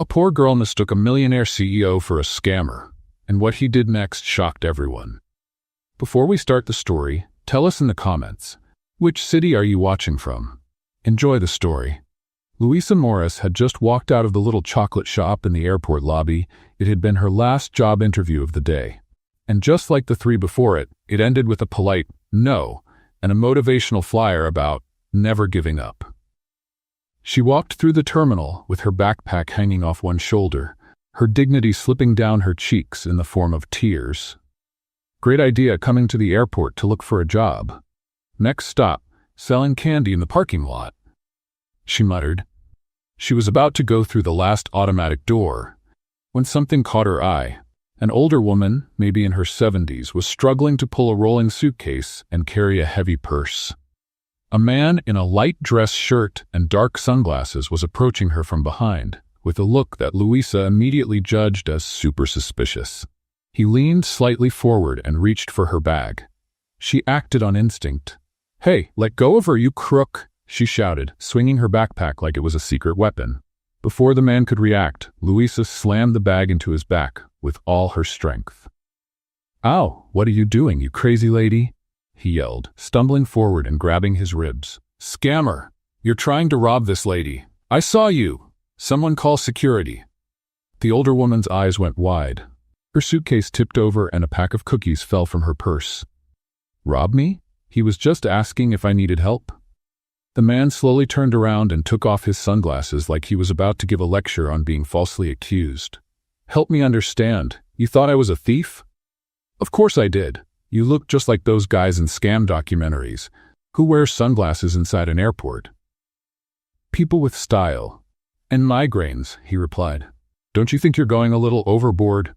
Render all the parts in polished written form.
A poor girl mistook a millionaire CEO for a scammer, and what he did next shocked everyone. Before we start the story, tell us in the comments, which city are you watching from? Enjoy the story. Louisa Morris had just walked out of the little chocolate shop in the airport lobby. It had been her last job interview of the day. And just like the three before it, it ended with a polite no and a motivational flyer about never giving up. She walked through the terminal with her backpack hanging off one shoulder, her dignity slipping down her cheeks in the form of tears. Great idea coming to the airport to look for a job. Next stop, selling candy in the parking lot, she muttered. She was about to go through the last automatic door when something caught her eye. An older woman, maybe in her 70s, was struggling to pull a rolling suitcase and carry a heavy purse. A man in a light dress shirt and dark sunglasses was approaching her from behind, with a look that Louisa immediately judged as super suspicious. He leaned slightly forward and reached for her bag. She acted on instinct. "Hey, let go of her, you crook!" she shouted, swinging her backpack like it was a secret weapon. Before the man could react, Louisa slammed the bag into his back with all her strength. "Ow, what are you doing, you crazy lady?" he yelled, stumbling forward and grabbing his ribs. "Scammer! You're trying to rob this lady. I saw you! Someone call security." The older woman's eyes went wide. Her suitcase tipped over and a pack of cookies fell from her purse. "Rob me? He was just asking if I needed help." The man slowly turned around and took off his sunglasses like he was about to give a lecture on being falsely accused. "Help me understand. You thought I was a thief?" "Of course I did. You look just like those guys in scam documentaries. Who wears sunglasses inside an airport?" "People with style. And migraines," he replied. "Don't you think you're going a little overboard?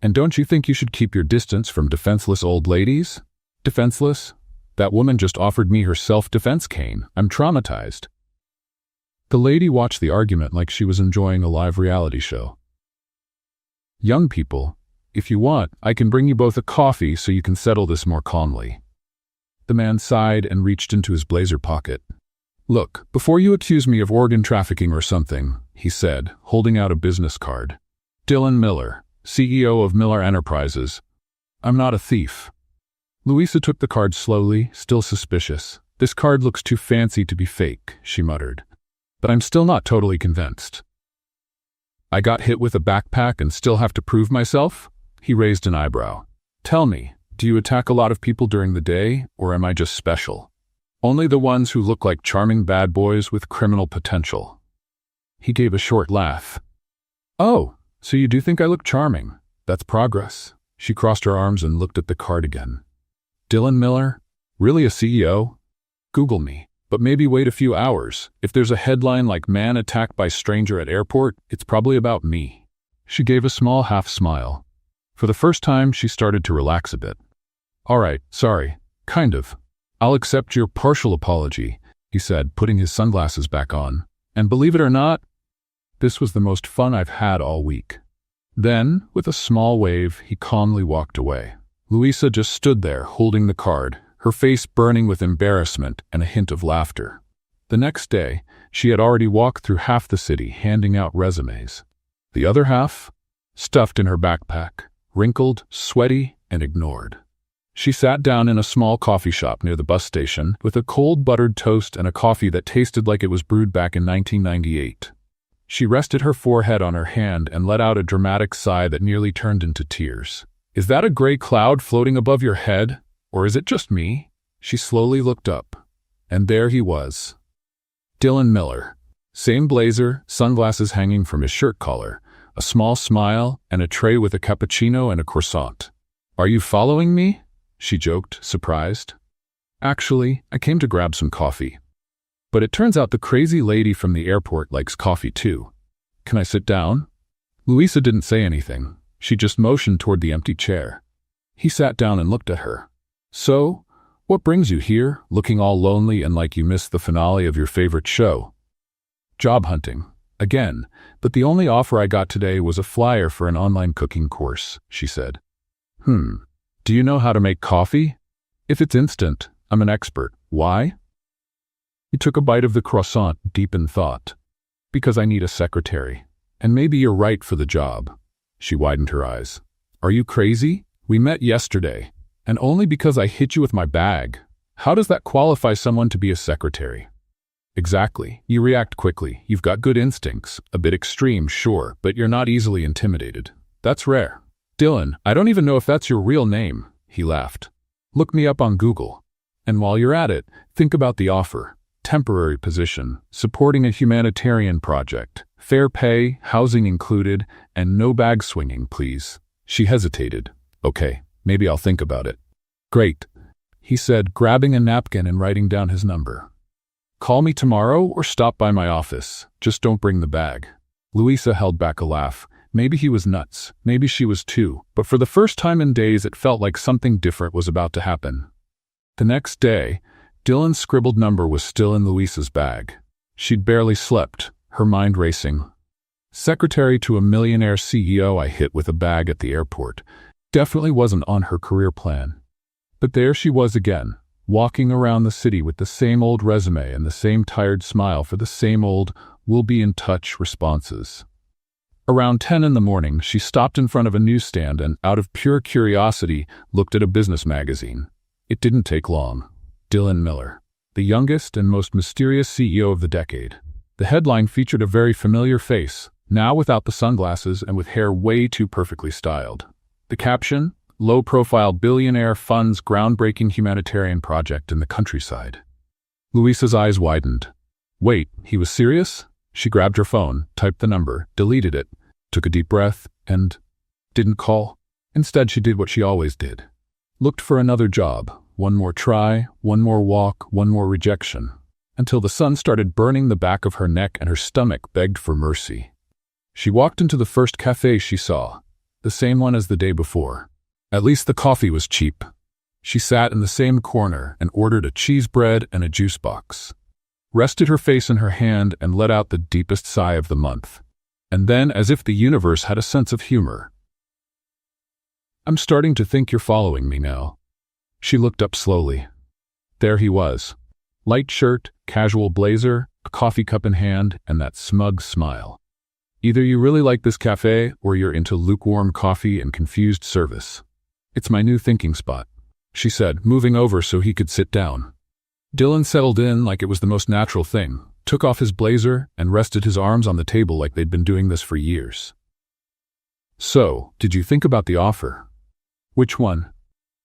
And don't you think you should keep your distance from defenseless old ladies?" "Defenseless? That woman just offered me her self-defense cane. I'm traumatized." The lady watched the argument like she was enjoying a live reality show. "Young people, if you want, I can bring you both a coffee so you can settle this more calmly." The man sighed and reached into his blazer pocket. "Look, before you accuse me of organ trafficking or something," he said, holding out a business card. "Dylan Miller, CEO of Miller Enterprises. I'm not a thief." Louisa took the card slowly, still suspicious. "This card looks too fancy to be fake," she muttered. "But I'm still not totally convinced." "I got hit with a backpack and still have to prove myself?" He raised an eyebrow. "Tell me, do you attack a lot of people during the day, or am I just special? Only the ones who look like charming bad boys with criminal potential." He gave a short laugh. "Oh, so you do think I look charming? That's progress." She crossed her arms and looked at the card again. "Dylan Miller? Really a CEO? Google me. But maybe wait a few hours. If there's a headline like 'Man attacked by stranger at airport,' it's probably about me." She gave a small half smile. For the first time, she started to relax a bit. "All right, sorry. Kind of. I'll accept your partial apology," he said, putting his sunglasses back on. "And believe it or not, this was the most fun I've had all week." Then, with a small wave, he calmly walked away. Louisa just stood there, holding the card, her face burning with embarrassment and a hint of laughter. The next day, she had already walked through half the city handing out resumes. The other half? Stuffed in her backpack, wrinkled, sweaty, and ignored. She sat down in a small coffee shop near the bus station with a cold buttered toast and a coffee that tasted like it was brewed back in 1998. She rested her forehead on her hand and let out a dramatic sigh that nearly turned into tears. "Is that a gray cloud floating above your head? Or is it just me?" She slowly looked up, and there he was. Dylan Miller. Same blazer, sunglasses hanging from his shirt collar, a small smile, and a tray with a cappuccino and a croissant. "Are you following me?" she joked, surprised. "Actually, I came to grab some coffee. But it turns out the crazy lady from the airport likes coffee too. Can I sit down?" Louisa didn't say anything. She just motioned toward the empty chair. He sat down and looked at her. "So, what brings you here, looking all lonely and like you missed the finale of your favorite show?" "Job hunting. Again, but the only offer I got today was a flyer for an online cooking course," she said. Do you know how to make coffee?" "If it's instant, I'm an expert. Why?" He took a bite of the croissant, deep in thought. "Because I need a secretary. And maybe you're right for the job. She widened her eyes. Are you crazy? We met yesterday, and only because I hit you with my bag. How does that qualify someone to be a secretary? Exactly. You react quickly. You've got good instincts. A bit extreme, sure, but you're not easily intimidated. That's rare. Dylan, I don't even know if that's your real name, he laughed. Look me up on Google. And while you're at it, think about the offer. Temporary position, supporting a humanitarian project, fair pay, housing included, and no bag swinging, please. She hesitated. Okay, maybe I'll think about it. Great, he said, grabbing a napkin and writing down his number. Call me tomorrow or stop by my office. Just don't bring the bag. Louisa held back a laugh. Maybe he was nuts. Maybe she was too. But for the first time in days, it felt like something different was about to happen. The next day, Dylan's scribbled number was still in Louisa's bag. She'd barely slept, her mind racing. Secretary to a millionaire CEO I hit with a bag at the airport. Definitely wasn't on her career plan. But there she was again, walking around the city with the same old resume and the same tired smile for the same old "we'll be in touch" responses. Around 10 in the morning, she stopped in front of a newsstand and, out of pure curiosity, looked at a business magazine. It didn't take long. Dylan Miller, the youngest and most mysterious CEO of the decade. The headline featured a very familiar face, now without the sunglasses and with hair way too perfectly styled. The caption, "Low-profile billionaire funds groundbreaking humanitarian project in the countryside." Louisa's eyes widened. Wait, he was serious? She grabbed her phone, typed the number, deleted it, took a deep breath, and didn't call. Instead, she did what she always did. Looked for another job, one more try, one more walk, one more rejection, until the sun started burning the back of her neck and her stomach begged for mercy. She walked into the first cafe she saw, the same one as the day before. At least the coffee was cheap. She sat in the same corner and ordered a cheese bread and a juice box. Rested her face in her hand and let out the deepest sigh of the month. And then, as if the universe had a sense of humor, "I'm starting to think you're following me now." She looked up slowly. There he was. Light shirt, casual blazer, a coffee cup in hand, and that smug smile. Either you really like this cafe, or you're into lukewarm coffee and confused service. "It's my new thinking spot," she said, moving over so he could sit down. Dylan settled in like it was the most natural thing, took off his blazer, and rested his arms on the table like they'd been doing this for years. "So, did you think about the offer?" "Which one?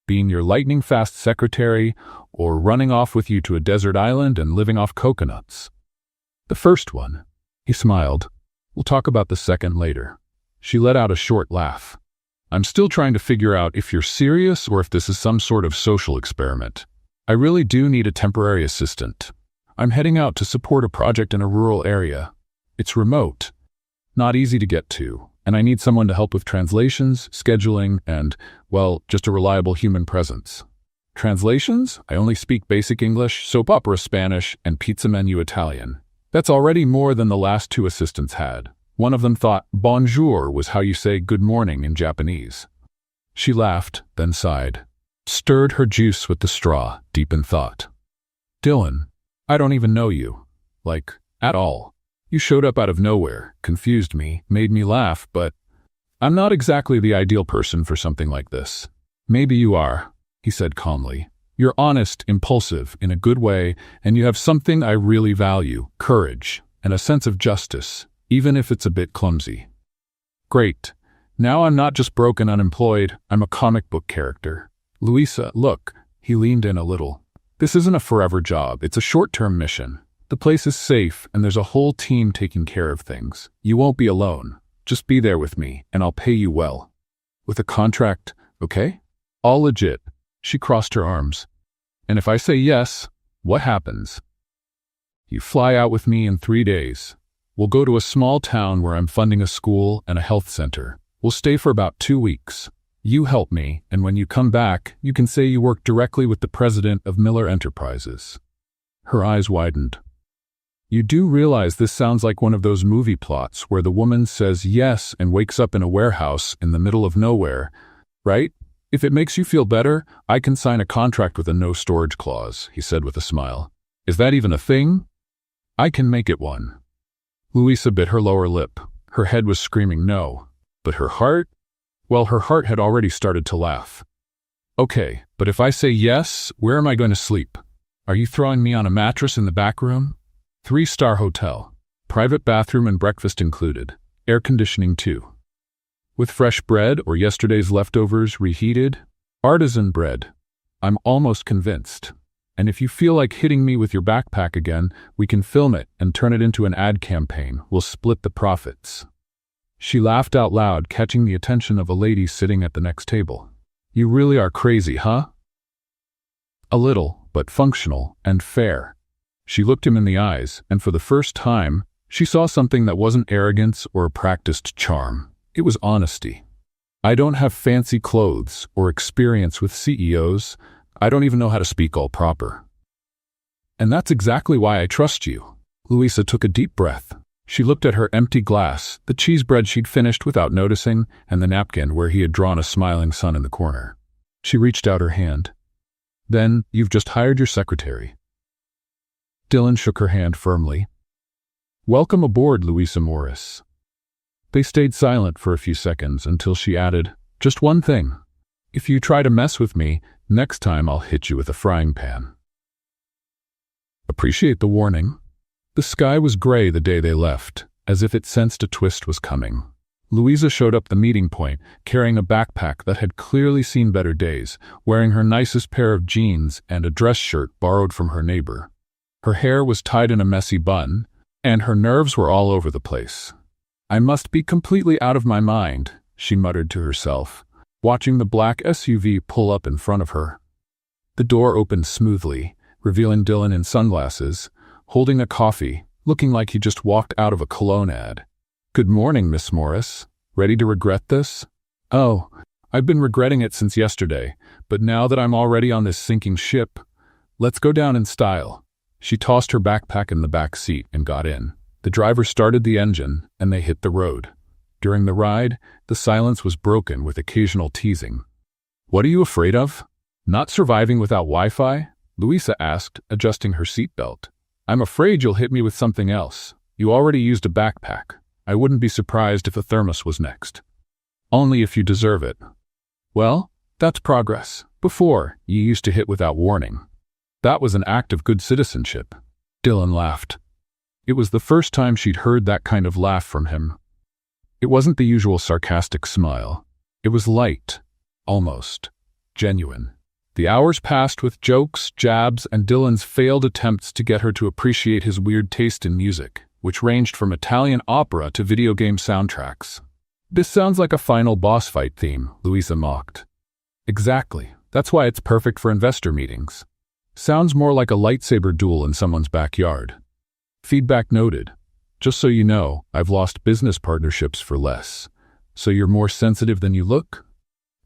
Being your lightning-fast secretary, or running off with you to a desert island and living off coconuts?" "The first one." He smiled. "We'll talk about the second later." She let out a short laugh. "I'm still trying to figure out if you're serious or if this is some sort of social experiment. I really do need a temporary assistant. I'm heading out to support a project in a rural area. It's remote, not easy to get to, and I need someone to help with translations, scheduling, and, well, just a reliable human presence. Translations? I only speak basic English, soap opera Spanish, and pizza menu Italian. That's already more than the last two assistants had. One of them thought bonjour was how you say good morning in Japanese." She laughed, then sighed. Stirred her juice with the straw, deep in thought. "Dylan, I don't even know you. Like, at all. You showed up out of nowhere, confused me, made me laugh, but I'm not exactly the ideal person for something like this." "Maybe you are," he said calmly. "You're honest, impulsive, in a good way, and you have something I really value, courage, and a sense of justice, even if it's a bit clumsy." "Great. Now I'm not just broke and unemployed, I'm a comic book character. Louisa, look," he leaned in a little. "This isn't a forever job, it's a short-term mission. The place is safe, and there's a whole team taking care of things. You won't be alone. Just be there with me, and I'll pay you well. With a contract, okay? All legit." She crossed her arms. "And if I say yes, what happens?" "You fly out with me in 3 days. We'll go to a small town where I'm funding a school and a health center. We'll stay for about 2 weeks. You help me, and when you come back, you can say you work directly with the president of Miller Enterprises." Her eyes widened. "You do realize this sounds like one of those movie plots where the woman says yes and wakes up in a warehouse in the middle of nowhere, right? If it makes you feel better, I can sign a contract with a no-storage clause," he said with a smile. "Is that even a thing?" "I can make it one." Louisa bit her lower lip. Her head was screaming no, but her heart? Well, her heart had already started to laugh. Okay, but if I say yes, where am I going to sleep? Are you throwing me on a mattress in the back room? 3-star hotel. Private bathroom and breakfast included. Air conditioning too. With fresh bread or yesterday's leftovers reheated? Artisan bread. I'm almost convinced. And if you feel like hitting me with your backpack again, we can film it and turn it into an ad campaign. We'll split the profits. She laughed out loud, catching the attention of a lady sitting at the next table. You really are crazy, huh? A little, but functional and fair. She looked him in the eyes, and for the first time, she saw something that wasn't arrogance or a practiced charm. It was honesty. I don't have fancy clothes or experience with CEOs. I don't even know how to speak all proper. And that's exactly why I trust you. Louisa took a deep breath. She looked at her empty glass, the cheese bread she'd finished without noticing, and the napkin where he had drawn a smiling sun in the corner. She reached out her hand. Then, you've just hired your secretary. Dylan shook her hand firmly. Welcome aboard, Louisa Morris. They stayed silent for a few seconds until she added, just one thing. If you try to mess with me, next time I'll hit you with a frying pan. Appreciate the warning. The sky was gray the day they left, as if it sensed a twist was coming. Louisa showed up the meeting point, carrying a backpack that had clearly seen better days, wearing her nicest pair of jeans and a dress shirt borrowed from her neighbor. Her hair was tied in a messy bun, and her nerves were all over the place. I must be completely out of my mind, she muttered to herself, watching the black SUV pull up in front of her. The door opened smoothly, revealing Dylan in sunglasses, holding a coffee, looking like he just walked out of a cologne ad. Good morning, Miss Morris. Ready to regret this? Oh, I've been regretting it since yesterday, but now that I'm already on this sinking ship, let's go down in style. She tossed her backpack in the back seat and got in. The driver started the engine, and they hit the road. During the ride, the silence was broken with occasional teasing. What are you afraid of? Not surviving without Wi-Fi? Louisa asked, adjusting her seatbelt. I'm afraid you'll hit me with something else. You already used a backpack. I wouldn't be surprised if a thermos was next. Only if you deserve it. Well, that's progress. Before, you used to hit without warning. That was an act of good citizenship. Dylan laughed. It was the first time she'd heard that kind of laugh from him. It wasn't the usual sarcastic smile. It was light, almost genuine. The hours passed with jokes, jabs, and Dylan's failed attempts to get her to appreciate his weird taste in music, which ranged from Italian opera to video game soundtracks. This sounds like a final boss fight theme, Louisa mocked. Exactly. That's why it's perfect for investor meetings. Sounds more like a lightsaber duel in someone's backyard. Feedback noted. Just so you know, I've lost business partnerships for less. So you're more sensitive than you look?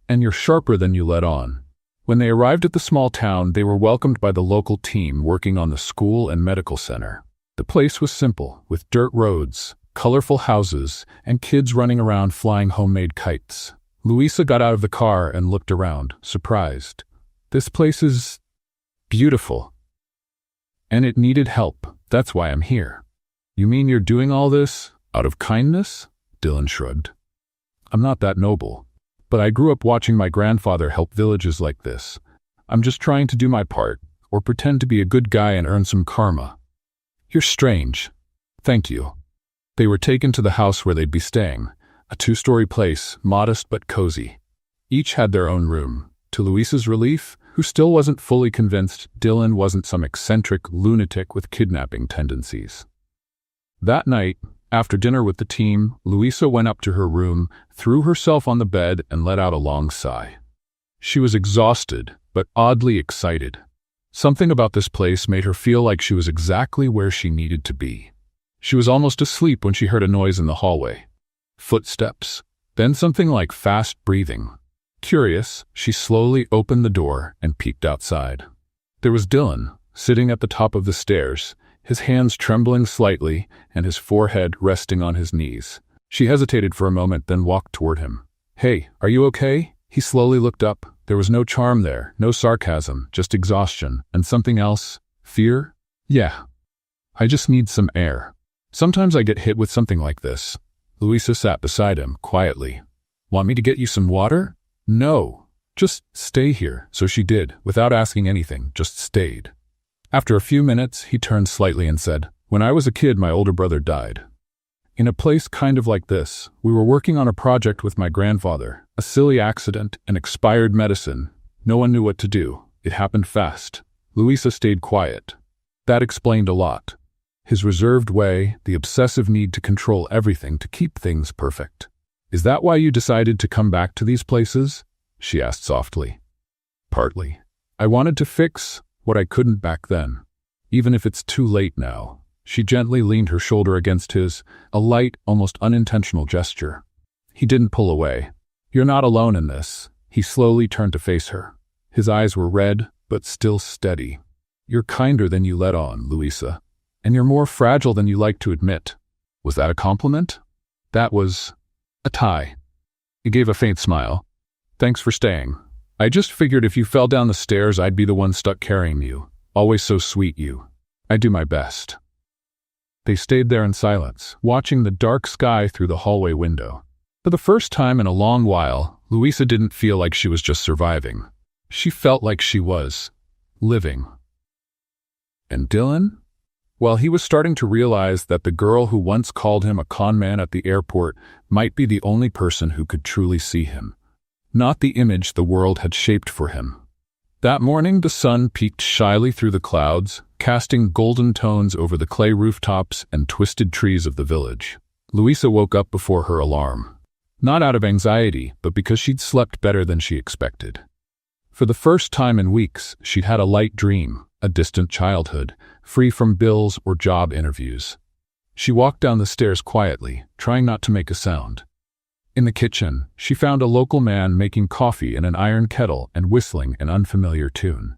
And you're sharper than you let on. When they arrived at the small town, they were welcomed by the local team working on the school and medical center. The place was simple, with dirt roads, colorful houses, and kids running around flying homemade kites. Louisa got out of the car and looked around, surprised. This place is beautiful. And it needed help. That's why I'm here. You mean you're doing all this out of kindness? Dylan shrugged. I'm not that noble. But I grew up watching my grandfather help villages like this. I'm just trying to do my part, or pretend to be a good guy and earn some karma. You're strange. Thank you. They were taken to the house where they'd be staying, a 2-story place, modest but cozy. Each had their own room. To Louisa's relief, who still wasn't fully convinced Dylan wasn't some eccentric lunatic with kidnapping tendencies. That night, after dinner with the team, Louisa went up to her room, threw herself on the bed, and let out a long sigh. She was exhausted, but oddly excited. Something about this place made her feel like she was exactly where she needed to be. She was almost asleep when she heard a noise in the hallway. Footsteps, then something like fast breathing. Curious, she slowly opened the door and peeked outside. There was Dylan, sitting at the top of the stairs, his hands trembling slightly and his forehead resting on his knees. She hesitated for a moment, then walked toward him. Hey, are you okay? He slowly looked up. There was no charm there, no sarcasm, just exhaustion. And something else? Fear? Yeah. I just need some air. Sometimes I get hit with something like this. Louisa sat beside him, quietly. "Want me to get you some water?" "No. Just stay here." So she did, without asking anything, just stayed. After a few minutes, he turned slightly and said, "When I was a kid, my older brother died. In a place kind of like this, we were working on a project with my grandfather. A silly accident, an expired medicine. No one knew what to do. It happened fast." Louisa stayed quiet. That explained a lot. His reserved way, the obsessive need to control everything to keep things perfect. "Is that why you decided to come back to these places?" she asked softly. "Partly. I wanted to fix what I couldn't back then. Even if it's too late now." She gently leaned her shoulder against his, a light, almost unintentional gesture. He didn't pull away. "You're not alone in this." He slowly turned to face her. His eyes were red, but still steady. "You're kinder than you let on, Louisa. And you're more fragile than you like to admit." Was that a compliment? That was a tie. He gave a faint smile. "Thanks for staying. I just figured if you fell down the stairs, I'd be the one stuck carrying you. Always so sweet, you. I do my best." They stayed there in silence, watching the dark sky through the hallway window. For the first time in a long while, Louisa didn't feel like she was just surviving. She felt like she was living. And Dylan? Well, he was starting to realize that the girl who once called him a con man at the airport might be the only person who could truly see him. Not the image the world had shaped for him. That morning, the sun peeked shyly through the clouds, casting golden tones over the clay rooftops and twisted trees of the village. Louisa woke up before her alarm. Not out of anxiety, but because she'd slept better than she expected. For the first time in weeks, she'd had a light dream, a distant childhood, free from bills or job interviews. She walked down the stairs quietly, trying not to make a sound. In the kitchen, she found a local man making coffee in an iron kettle and whistling an unfamiliar tune.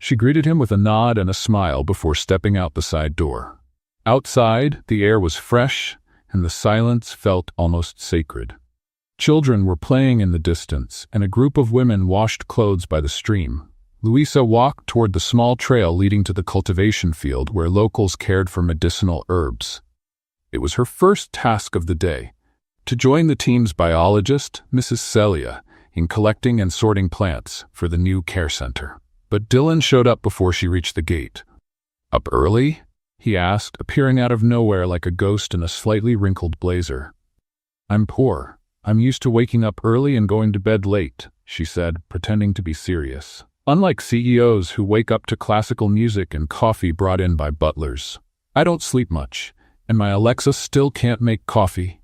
She greeted him with a nod and a smile before stepping out the side door. Outside, the air was fresh, and the silence felt almost sacred. Children were playing in the distance, and a group of women washed clothes by the stream. Louisa walked toward the small trail leading to the cultivation field where locals cared for medicinal herbs. It was her first task of the day, to join the team's biologist, Mrs. Celia, in collecting and sorting plants for the new care center. But Dylan showed up before she reached the gate. "Up early?" he asked, appearing out of nowhere like a ghost in a slightly wrinkled blazer. "I'm poor. I'm used to waking up early and going to bed late," she said, pretending to be serious. "Unlike CEOs who wake up to classical music and coffee brought in by butlers. I don't sleep much, and my Alexa still can't make coffee.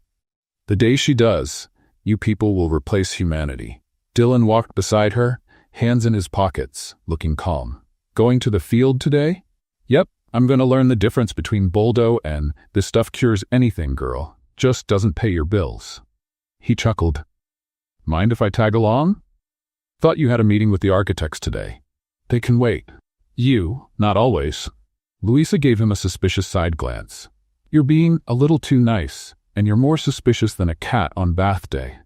The day she does, you people will replace humanity." Dylan walked beside her, hands in his pockets, looking calm. "Going to the field today?" "Yep, I'm gonna learn the difference between Boldo and this stuff cures anything, girl. Just doesn't pay your bills." He chuckled. "Mind if I tag along?" "Thought you had a meeting with the architects today." "They can wait." "You, not always." Louisa gave him a suspicious side glance. "You're being a little too nice, and you're more suspicious than a cat on bath day."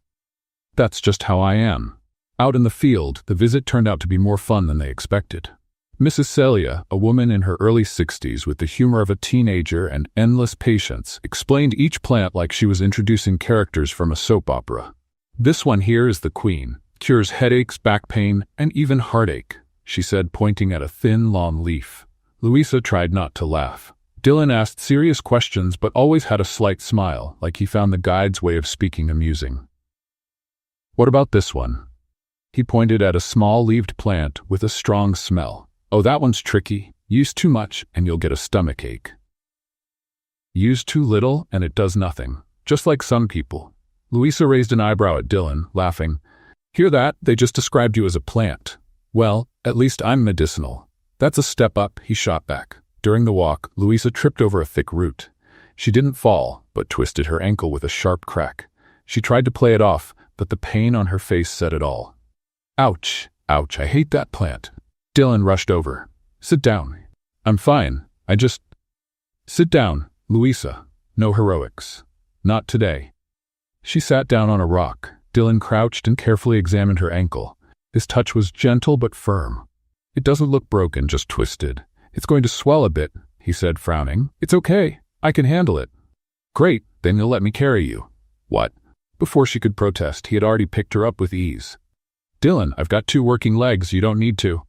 "That's just how I am." Out in the field, the visit turned out to be more fun than they expected. Mrs. Celia, a woman in her early 60s with the humor of a teenager and endless patience, explained each plant like she was introducing characters from a soap opera. "This one here is the queen. Cures headaches, back pain, and even heartache," she said, pointing at a thin, long leaf. Louisa tried not to laugh. Dylan asked serious questions but always had a slight smile, like he found the guide's way of speaking amusing. "What about this one?" He pointed at a small-leaved plant with a strong smell. "Oh, that one's tricky. Use too much and you'll get a stomachache. Use too little and it does nothing, just like some people." Louisa raised an eyebrow at Dylan, laughing. "Hear that? They just described you as a plant." "Well, at least I'm medicinal." "That's a step up," he shot back. During the walk, Louisa tripped over a thick root. She didn't fall, but twisted her ankle with a sharp crack. She tried to play it off, but the pain on her face said it all. "Ouch, ouch, I hate that plant." Dylan rushed over. "Sit down." "I'm fine. Sit down, Louisa. No heroics. Not today." She sat down on a rock. Dylan crouched and carefully examined her ankle. His touch was gentle but firm. "It doesn't look broken, just twisted. It's going to swell a bit," he said, frowning. "It's okay. I can handle it." Great, then you'll let me carry you. What? Before she could protest, he had already picked her up with ease. Dylan, I've got 2 working legs, you don't need to.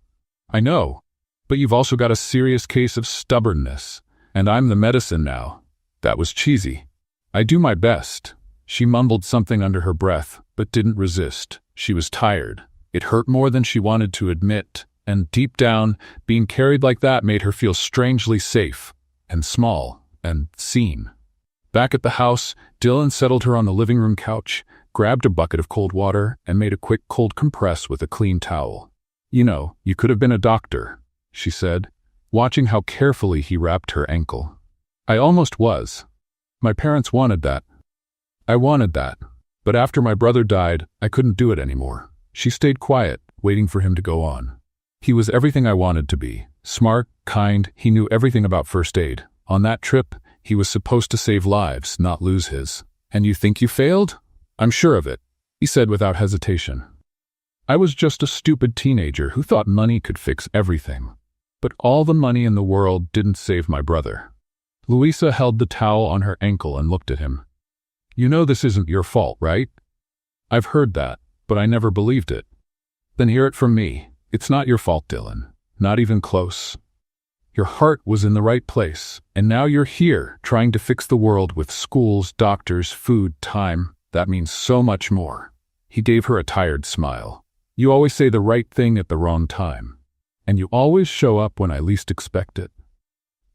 I know, but you've also got a serious case of stubbornness, and I'm the medicine now. That was cheesy. I do my best. She mumbled something under her breath, but didn't resist. She was tired. It hurt more than she wanted to admit, and deep down, being carried like that made her feel strangely safe, and small, and seen. Back at the house, Dylan settled her on the living room couch, grabbed a bucket of cold water, and made a quick cold compress with a clean towel. You know, you could have been a doctor, she said, watching how carefully he wrapped her ankle. I almost was. My parents wanted that. I wanted that. But after my brother died, I couldn't do it anymore. She stayed quiet, waiting for him to go on. He was everything I wanted to be. Smart, kind, he knew everything about first aid. On that trip, he was supposed to save lives, not lose his. And you think you failed? I'm sure of it, he said without hesitation. I was just a stupid teenager who thought money could fix everything. But all the money in the world didn't save my brother. Louisa held the towel on her ankle and looked at him. You know this isn't your fault, right? I've heard that, but I never believed it. Then hear it from me. It's not your fault, Dylan. Not even close. Your heart was in the right place, and now you're here, trying to fix the world with schools, doctors, food, time. That means so much more. He gave her a tired smile. You always say the right thing at the wrong time. And you always show up when I least expect it.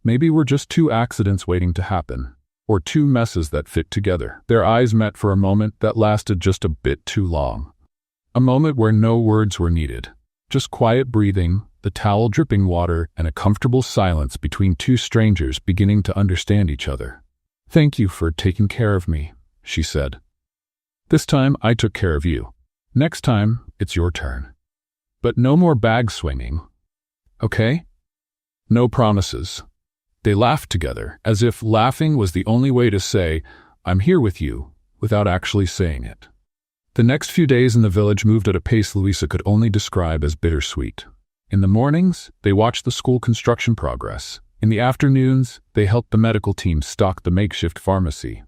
Maybe we're just 2 accidents waiting to happen, or 2 messes that fit together. Their eyes met for a moment that lasted just a bit too long. A moment where no words were needed. Just quiet breathing, the towel dripping water, and a comfortable silence between 2 strangers beginning to understand each other. Thank you for taking care of me, she said. This time I took care of you. Next time, it's your turn. But no more bag swinging. Okay? No promises. They laughed together, as if laughing was the only way to say, I'm here with you, without actually saying it. The next few days in the village moved at a pace Louisa could only describe as bittersweet. In the mornings, they watched the school construction progress. In the afternoons, they helped the medical team stock the makeshift pharmacy.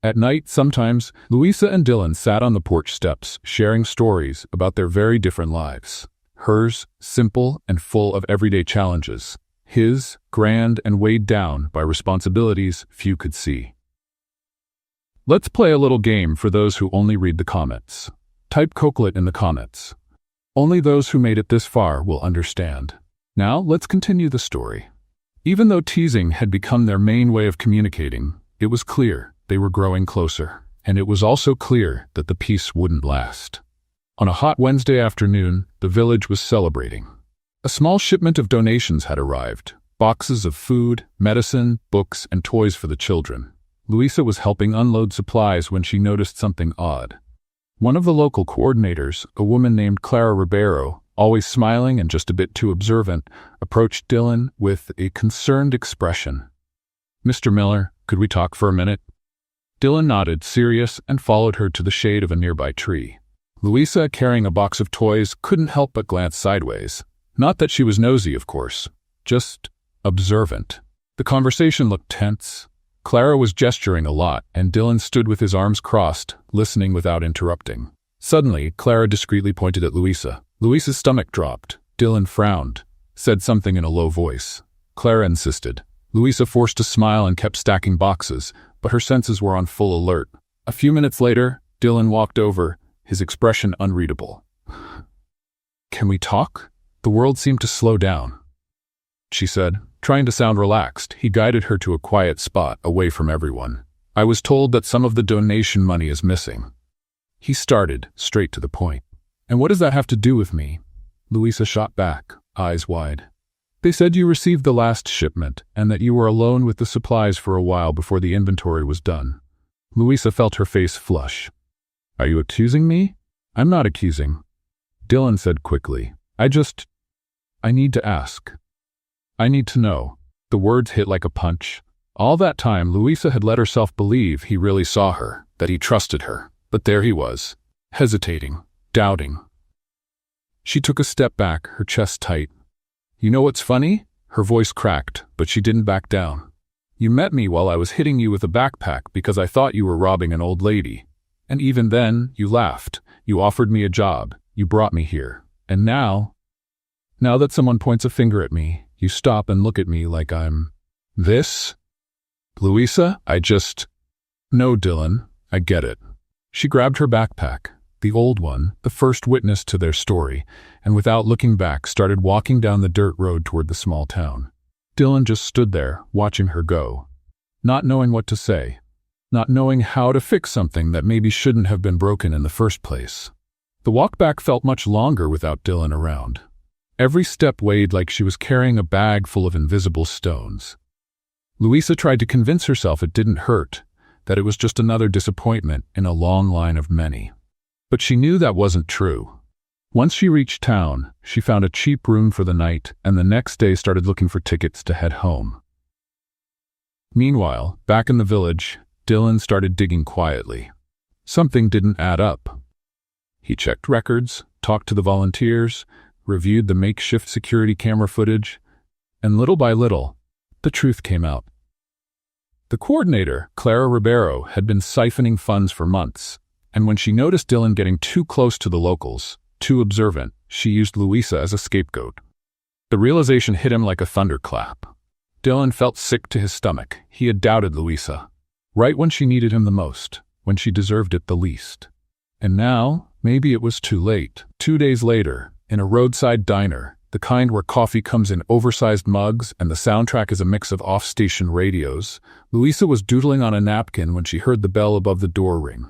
At night, sometimes, Louisa and Dylan sat on the porch steps, sharing stories about their very different lives. Hers, simple and full of everyday challenges. His, grand and weighed down by responsibilities few could see. Let's play a little game for those who only read the comments. Type Coquelet in the comments. Only those who made it this far will understand. Now, let's continue the story. Even though teasing had become their main way of communicating, it was clear they were growing closer, and it was also clear that the peace wouldn't last. On a hot Wednesday afternoon, the village was celebrating. A small shipment of donations had arrived, boxes of food, medicine, books, and toys for the children. Louisa was helping unload supplies when she noticed something odd. One of the local coordinators, a woman named Clara Ribeiro, always smiling and just a bit too observant, approached Dylan with a concerned expression. Mr. Miller, could we talk for a minute? Dylan nodded, serious, and followed her to the shade of a nearby tree. Louisa, carrying a box of toys, couldn't help but glance sideways. Not that she was nosy, of course, just observant. The conversation looked tense. Clara was gesturing a lot, and Dylan stood with his arms crossed, listening without interrupting. Suddenly, Clara discreetly pointed at Louisa. Louisa's stomach dropped. Dylan frowned, said something in a low voice. Clara insisted. Louisa forced a smile and kept stacking boxes, but her senses were on full alert. A few minutes later, Dylan walked over, his expression unreadable. Can we talk? The world seemed to slow down, she said. Trying to sound relaxed, he guided her to a quiet spot away from everyone. I was told that some of the donation money is missing. He started, straight to the point. And what does that have to do with me? Louisa shot back, eyes wide. They said you received the last shipment and that you were alone with the supplies for a while before the inventory was done. Louisa felt her face flush. Are you accusing me? I'm not accusing, Dylan said quickly. I need to ask. I need to know. The words hit like a punch. All that time, Louisa had let herself believe he really saw her, that he trusted her. But there he was, hesitating, doubting. She took a step back, her chest tight. You know what's funny? Her voice cracked, but she didn't back down. You met me while I was hitting you with a backpack because I thought you were robbing an old lady. And even then, you laughed. You offered me a job. You brought me here. And now that someone points a finger at me, you stop and look at me like I'm this? Louisa, No, Dylan, I get it. She grabbed her backpack, the old one, the first witness to their story, and without looking back started walking down the dirt road toward the small town. Dylan just stood there, watching her go, not knowing what to say, not knowing how to fix something that maybe shouldn't have been broken in the first place. The walk back felt much longer without Dylan around. Every step weighed like she was carrying a bag full of invisible stones. Louisa tried to convince herself it didn't hurt, that it was just another disappointment in a long line of many. But she knew that wasn't true. Once she reached town, she found a cheap room for the night and the next day started looking for tickets to head home. Meanwhile, back in the village, Dylan started digging quietly. Something didn't add up. He checked records, talked to the volunteers, reviewed the makeshift security camera footage, and little by little, the truth came out. The coordinator, Clara Ribeiro, had been siphoning funds for months, and when she noticed Dylan getting too close to the locals, too observant, she used Louisa as a scapegoat. The realization hit him like a thunderclap. Dylan felt sick to his stomach. He had doubted Louisa, right when she needed him the most, when she deserved it the least. And now, maybe it was too late. 2 days later, in a roadside diner, the kind where coffee comes in oversized mugs and the soundtrack is a mix of off-station radios, Louisa was doodling on a napkin when she heard the bell above the door ring.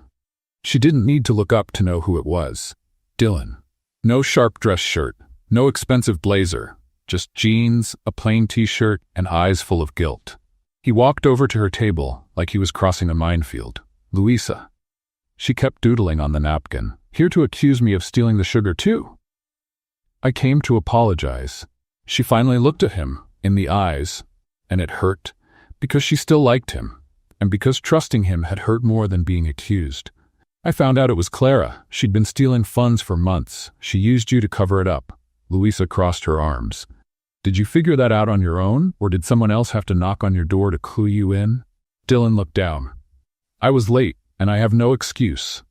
She didn't need to look up to know who it was. Dylan. No sharp dress shirt, no expensive blazer, just jeans, a plain t-shirt, and eyes full of guilt. He walked over to her table like he was crossing a minefield. Louisa. She kept doodling on the napkin. Here to accuse me of stealing the sugar too? I came to apologize. She finally looked at him, in the eyes, and it hurt, because she still liked him, and because trusting him had hurt more than being accused. I found out it was Clara. She'd been stealing funds for months. She used you to cover it up. Louisa crossed her arms. Did you figure that out on your own, or did someone else have to knock on your door to clue you in? Dylan looked down. I was late, and I have no excuse.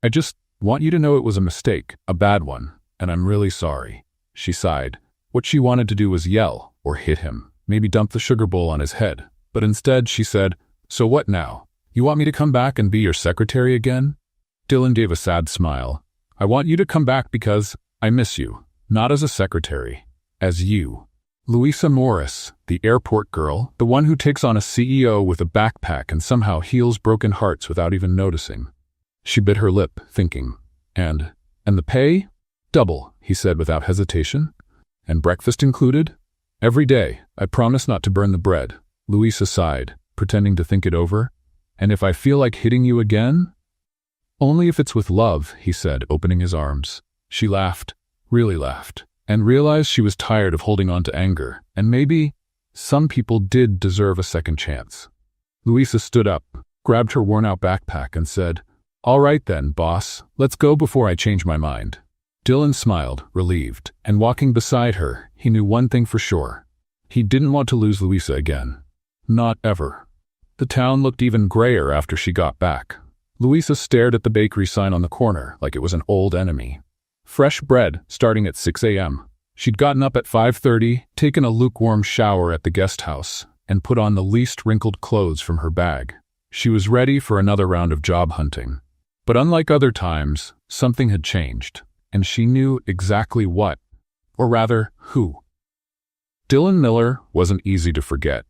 I just want you to know it was a mistake, a bad one, and I'm really sorry. She sighed. What she wanted to do was yell, or hit him, maybe dump the sugar bowl on his head. But instead she said, "So what now? You want me to come back and be your secretary again?" Dylan gave a sad smile. I want you to come back because I miss you, not as a secretary, as you. Louisa Morris, the airport girl, the one who takes on a CEO with a backpack and somehow heals broken hearts without even noticing. She bit her lip, thinking, And the pay? Double, he said without hesitation. And breakfast included? Every day, I promise not to burn the bread. Louisa sighed, pretending to think it over. And if I feel like hitting you again? Only if it's with love, he said, opening his arms. She laughed, really laughed, and realized she was tired of holding on to anger, and maybe some people did deserve a second chance. Louisa stood up, grabbed her worn-out backpack, and said, All right then, boss, let's go before I change my mind. Dylan smiled, relieved, and walking beside her, he knew one thing for sure. He didn't want to lose Louisa again. Not ever. The town looked even grayer after she got back. Louisa stared at the bakery sign on the corner like it was an old enemy. Fresh bread, starting at 6 a.m. She'd gotten up at 5:30, taken a lukewarm shower at the guest house, and put on the least wrinkled clothes from her bag. She was ready for another round of job hunting. But unlike other times, something had changed, and she knew exactly what, or rather, who. Dylan Miller wasn't easy to forget.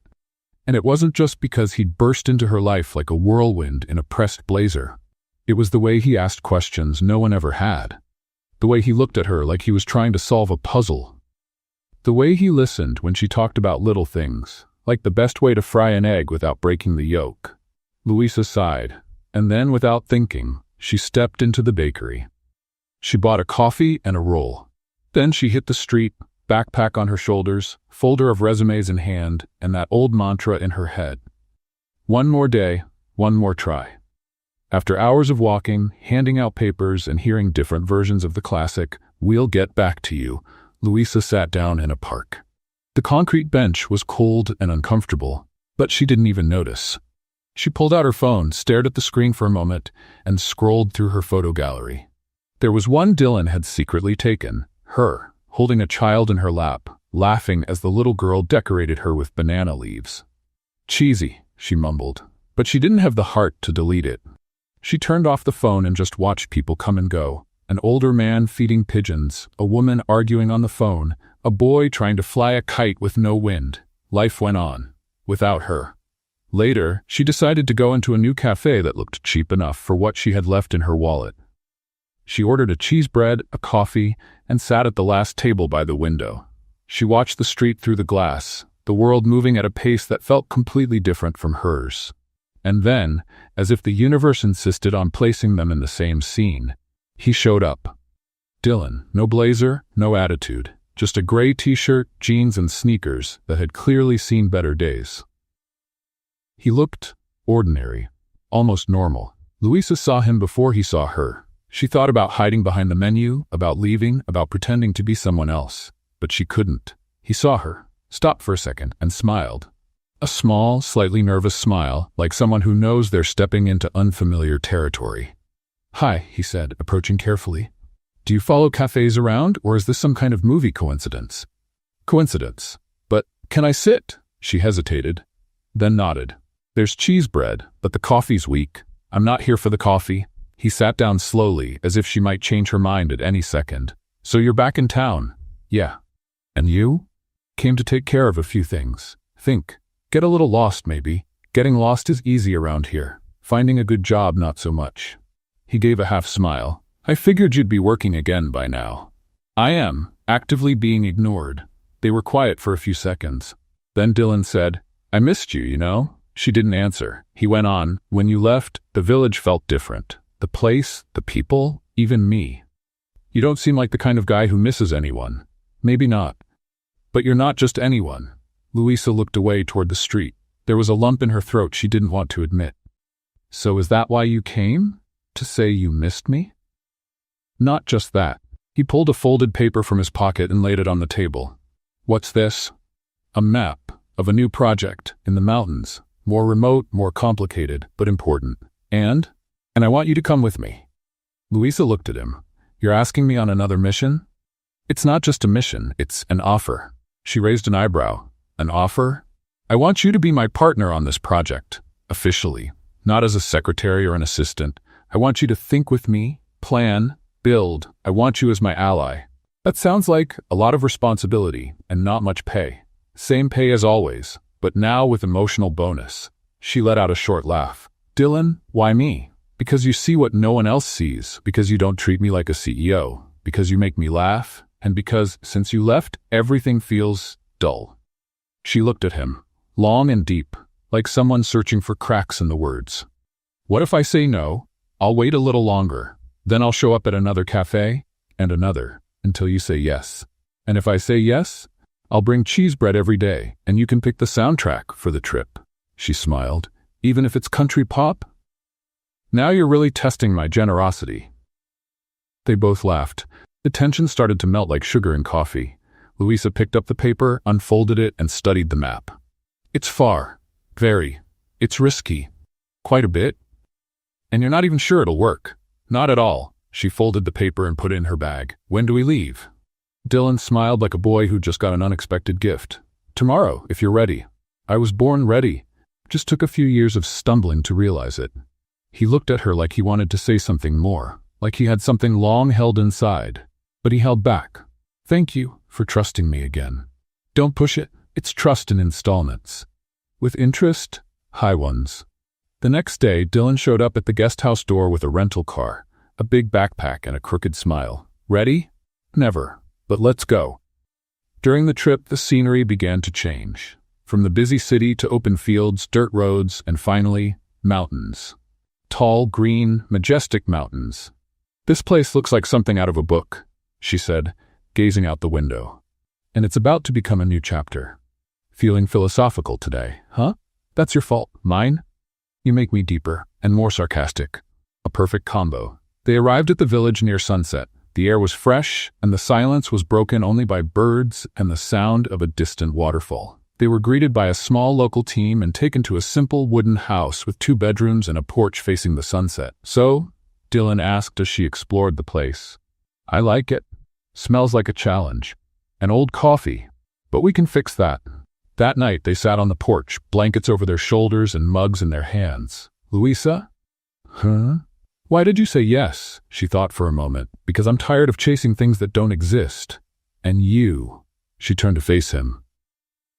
And it wasn't just because he'd burst into her life like a whirlwind in a pressed blazer. It was the way he asked questions no one ever had. The way he looked at her like he was trying to solve a puzzle. The way he listened when she talked about little things, like the best way to fry an egg without breaking the yolk. Louisa sighed, and then, without thinking, she stepped into the bakery. She bought a coffee and a roll. Then she hit the street, backpack on her shoulders, folder of resumes in hand, and that old mantra in her head. One more day, one more try. After hours of walking, handing out papers, and hearing different versions of the classic, "We'll get back to you," Louisa sat down in a park. The concrete bench was cold and uncomfortable, But she didn't even notice. She pulled out her phone, stared at the screen for a moment, and scrolled through her photo gallery. There was one Dylan had secretly taken, her, holding a child in her lap, laughing as the little girl decorated her with banana leaves. Cheesy, she mumbled, but she didn't have the heart to delete it. She turned off the phone and just watched people come and go. An older man feeding pigeons, a woman arguing on the phone, a boy trying to fly a kite with no wind. Life went on, without her. Later, she decided to go into a new cafe that looked cheap enough for what she had left in her wallet. She ordered a cheese bread, a coffee, and sat at the last table by the window. She watched the street through the glass, the world moving at a pace that felt completely different from hers. And then, as if the universe insisted on placing them in the same scene, he showed up. Dylan, no blazer, no attitude, just a gray t-shirt, jeans, and sneakers that had clearly seen better days. He looked ordinary, almost normal. Louisa saw him before he saw her. She thought about hiding behind the menu, about leaving, about pretending to be someone else. But she couldn't. He saw her, stopped for a second, and smiled. A small, slightly nervous smile, like someone who knows they're stepping into unfamiliar territory. "Hi," he said, approaching carefully. "Do you follow cafes around, or is this some kind of movie coincidence?" "Coincidence. But can I sit?" She hesitated, then nodded. "There's cheese bread, but the coffee's weak. I'm not here for the coffee." He sat down slowly, as if she might change her mind at any second. "So you're back in town?" "Yeah." "And you?" "Came to take care of a few things. Think. Get a little lost, maybe. Getting lost is easy around here. Finding a good job, not so much." He gave a half smile. "I figured you'd be working again by now." "I am, actively being ignored." They were quiet for a few seconds. Then Dylan said, "I missed you, you know?" She didn't answer. He went on, "When you left, the village felt different. The place, the people, even me. You don't seem like the kind of guy who misses anyone." "Maybe not. But you're not just anyone." Louisa looked away toward the street. There was a lump in her throat she didn't want to admit. "So is that why you came? To say you missed me?" "Not just that." He pulled a folded paper from his pocket and laid it on the table. "What's this?" "A map of a new project in the mountains. More remote, more complicated, but important. And I want you to come with me." Louisa looked at him. "You're asking me on another mission?" "It's not just a mission, it's an offer." She raised an eyebrow. "An offer?" "I want you to be my partner on this project, officially. Not as a secretary or an assistant. I want you to think with me, plan, build. I want you as my ally." That sounds like a lot of responsibility and not much pay. Same pay as always, but now with emotional bonus. She let out a short laugh. "Dylan, why me?" "Because you see what no one else sees, because you don't treat me like a CEO, because you make me laugh, and because, since you left, everything feels dull." She looked at him, long and deep, like someone searching for cracks in the words. "What if I say no? I'll wait a little longer. Then I'll show up at another cafe, and another, until you say yes. And if I say yes, I'll bring cheese bread every day, and you can pick the soundtrack for the trip." She smiled. "Even if it's country pop?" "Now you're really testing my generosity." They both laughed. The tension started to melt like sugar in coffee. Louisa picked up the paper, unfolded it, and studied the map. "It's far. Very. It's risky. Quite a bit. And you're not even sure it'll work." "Not at all." She folded the paper and put it in her bag. "When do we leave?" Dylan smiled like a boy who just got an unexpected gift. "Tomorrow, if you're ready." "I was born ready. Just took a few years of stumbling to realize it." He looked at her like he wanted to say something more, like he had something long held inside. But he held back. "Thank you for trusting me again. Don't push it. It's trust in installments. With interest, high ones." The next day, Dylan showed up at the guest house door with a rental car, a big backpack and a crooked smile. "Ready?" "Never. But let's go." During the trip, the scenery began to change. From the busy city to open fields, dirt roads, and finally, mountains. Tall, green, majestic mountains. "This place looks like something out of a book," she said, gazing out the window. "And it's about to become a new chapter." "Feeling philosophical today, huh?" "That's your fault. Mine?" "You make me deeper and more sarcastic." A perfect combo. They arrived at the village near sunset. The air was fresh, and the silence was broken only by birds and the sound of a distant waterfall. They were greeted by a small local team and taken to a simple wooden house with 2 bedrooms and a porch facing the sunset. "So?" Dylan asked as she explored the place. "I like it. Smells like a challenge. An old coffee. But we can fix that." That night they sat on the porch, blankets over their shoulders and mugs in their hands. "Louisa?" "Huh?" "Why did you say yes?" She thought for a moment. "Because I'm tired of chasing things that don't exist. And you." She turned to face him.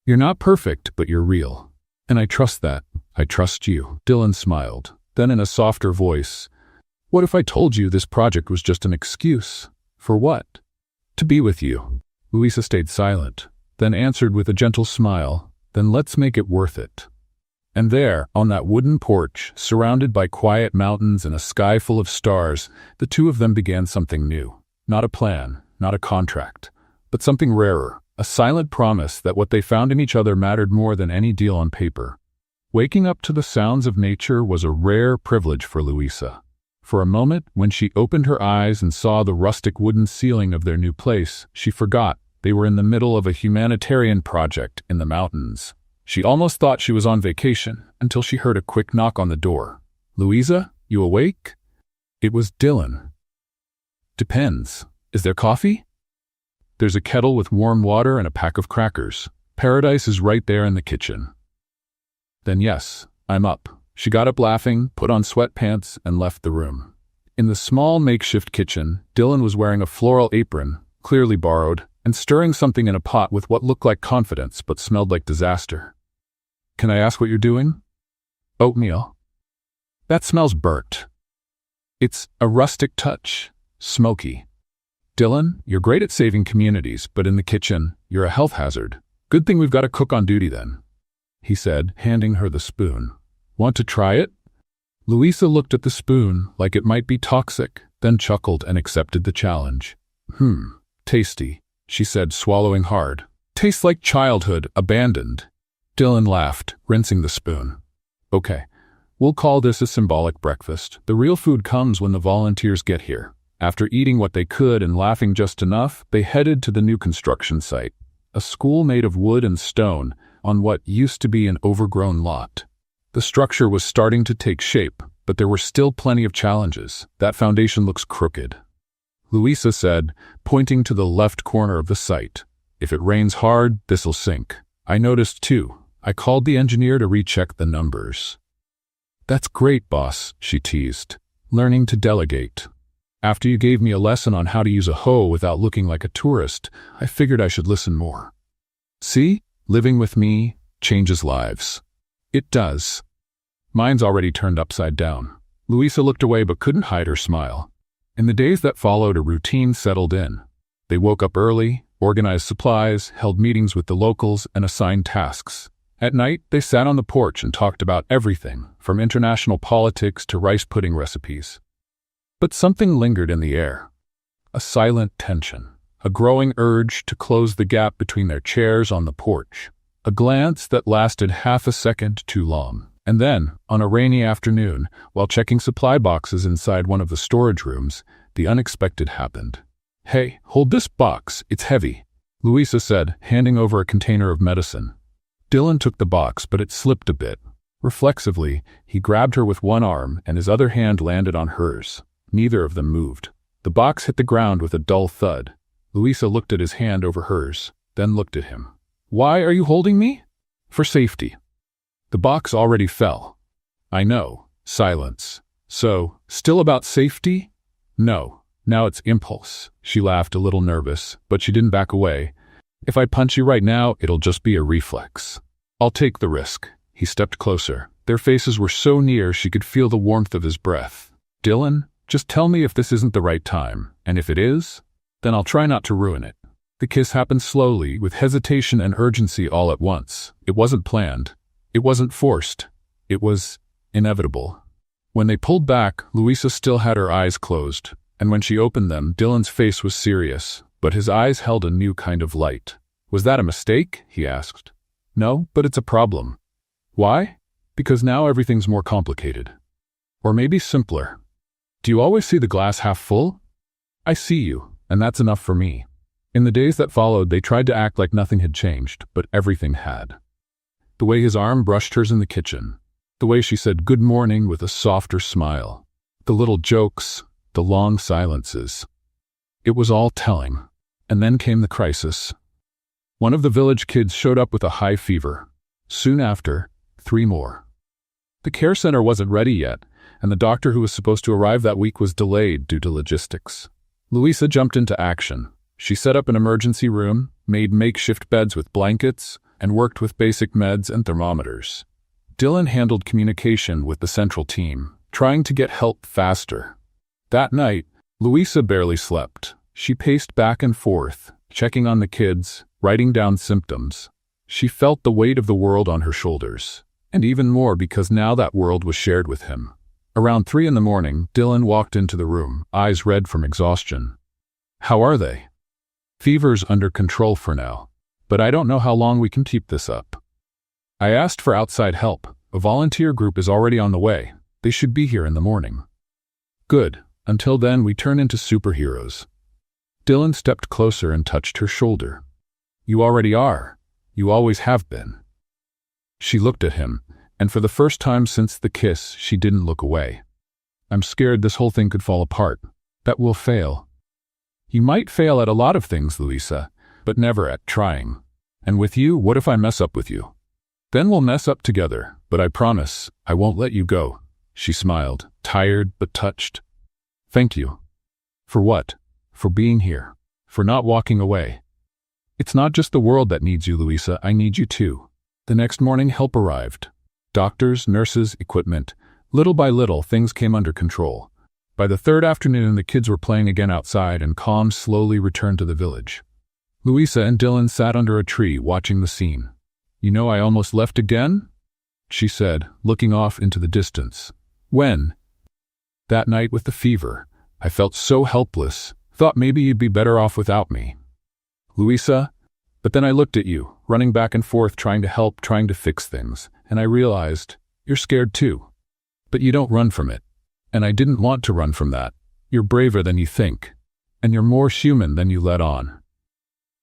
"You're not perfect, but you're real. And I trust that. I trust you." Dylan smiled. Then in a softer voice, "What if I told you this project was just an excuse? For what?" "To be with you." Louisa stayed silent, then answered with a gentle smile, "Then let's make it worth it." And there, on that wooden porch, surrounded by quiet mountains and a sky full of stars, the two of them began something new. Not a plan, not a contract, but something rarer, a silent promise that what they found in each other mattered more than any deal on paper. Waking up to the sounds of nature was a rare privilege for Louisa. For a moment, when she opened her eyes and saw the rustic wooden ceiling of their new place, she forgot they were in the middle of a humanitarian project in the mountains. She almost thought she was on vacation until she heard a quick knock on the door. "Louisa, you awake?" It was Dylan. "Depends. Is there coffee?" "There's a kettle with warm water and a pack of crackers. Paradise is right there in the kitchen." "Then yes, I'm up." She got up laughing, put on sweatpants, and left the room. In the small makeshift kitchen, Dylan was wearing a floral apron, clearly borrowed, and stirring something in a pot with what looked like confidence but smelled like disaster. "Can I ask what you're doing?" "Oatmeal." "That smells burnt." "It's a rustic touch. Smoky." "Dylan, you're great at saving communities, but in the kitchen, you're a health hazard. Good thing we've got a cook on duty then," he said, handing her the spoon. "Want to try it?" Louisa looked at the spoon like it might be toxic, then chuckled and accepted the challenge. Tasty," she said, swallowing hard. "Tastes like childhood, abandoned." Dylan laughed, rinsing the spoon. "Okay, we'll call this a symbolic breakfast. The real food comes when the volunteers get here." After eating what they could and laughing just enough, they headed to the new construction site, a school made of wood and stone on what used to be an overgrown lot. The structure was starting to take shape, but there were still plenty of challenges. "That foundation looks crooked," Louisa said, pointing to the left corner of the site. "If it rains hard, this'll sink. I noticed too. I called the engineer to recheck the numbers." "That's great, boss," she teased. "Learning to delegate. After you gave me a lesson on how to use a hoe without looking like a tourist, I figured I should listen more. See? Living with me changes lives." "It does." "Mine's already turned upside down." Louisa looked away but couldn't hide her smile. In the days that followed, a routine settled in. They woke up early, organized supplies, held meetings with the locals, and assigned tasks. At night, they sat on the porch and talked about everything, from international politics to rice pudding recipes. But something lingered in the air. A silent tension, a growing urge to close the gap between their chairs on the porch. A glance that lasted half a second too long. And then, on a rainy afternoon, while checking supply boxes inside one of the storage rooms, the unexpected happened. "Hey, hold this box, it's heavy," Louisa said, handing over a container of medicine. Dylan took the box, but it slipped a bit. Reflexively, he grabbed her with one arm, and his other hand landed on hers. Neither of them moved. The box hit the ground with a dull thud. Louisa looked at his hand over hers, then looked at him. "Why are you holding me?" "For safety." The box already fell. "I know." Silence. "So, still about safety?" "No. Now it's impulse." She laughed, a little nervous, but she didn't back away. "If I punch you right now, it'll just be a reflex." "I'll take the risk." He stepped closer. Their faces were so near she could feel the warmth of his breath. "Dylan, just tell me if this isn't the right time, and if it is, then I'll try not to ruin it." The kiss happened slowly, with hesitation and urgency all at once. It wasn't planned. It wasn't forced. It was inevitable. When they pulled back, Louisa still had her eyes closed, and when she opened them, Dylan's face was serious, but his eyes held a new kind of light. "Was that a mistake?" he asked. "No, but it's a problem." "Why?" "Because now everything's more complicated. Or maybe simpler." "Do you always see the glass half full?" "I see you, and that's enough for me." In the days that followed, they tried to act like nothing had changed, but everything had. The way his arm brushed hers in the kitchen. The way she said good morning with a softer smile. The little jokes, the long silences. It was all telling. And then came the crisis. One of the village kids showed up with a high fever. Soon after, 3 more. The care center wasn't ready yet, and the doctor who was supposed to arrive that week was delayed due to logistics. Louisa jumped into action. She set up an emergency room, made makeshift beds with blankets, and worked with basic meds and thermometers. Dylan handled communication with the central team, trying to get help faster. That night, Louisa barely slept. She paced back and forth, checking on the kids, writing down symptoms. She felt the weight of the world on her shoulders, and even more because now that world was shared with him. Around 3 in the morning, Dylan walked into the room, eyes red from exhaustion. "How are they?" "Fever's under control for now, but I don't know how long we can keep this up. I asked for outside help. A volunteer group is already on the way. They should be here in the morning." "Good. Until then, we turn into superheroes." Dylan stepped closer and touched her shoulder. "You already are. You always have been." She looked at him, and for the first time since the kiss, she didn't look away. "I'm scared this whole thing could fall apart. That we'll fail." "You might fail at a lot of things, Louisa, but never at trying. And with you, what if I mess up with you? Then we'll mess up together, but I promise, I won't let you go." She smiled, tired but touched. "Thank you." "For what?" "For being here. For not walking away." "It's not just the world that needs you, Louisa, I need you too." The next morning, help arrived. Doctors, nurses, equipment. Little by little, things came under control. By the 3rd afternoon, the kids were playing again outside and calm slowly returned to the village. Louisa and Dylan sat under a tree watching the scene. "You know, I almost left again?" she said, looking off into the distance. "When?" "That night with the fever. I felt so helpless. Thought maybe you'd be better off without me." "Louisa, but then I looked at you, running back and forth trying to help, trying to fix things, and I realized, you're scared too. But you don't run from it. And I didn't want to run from that. You're braver than you think. And you're more human than you let on."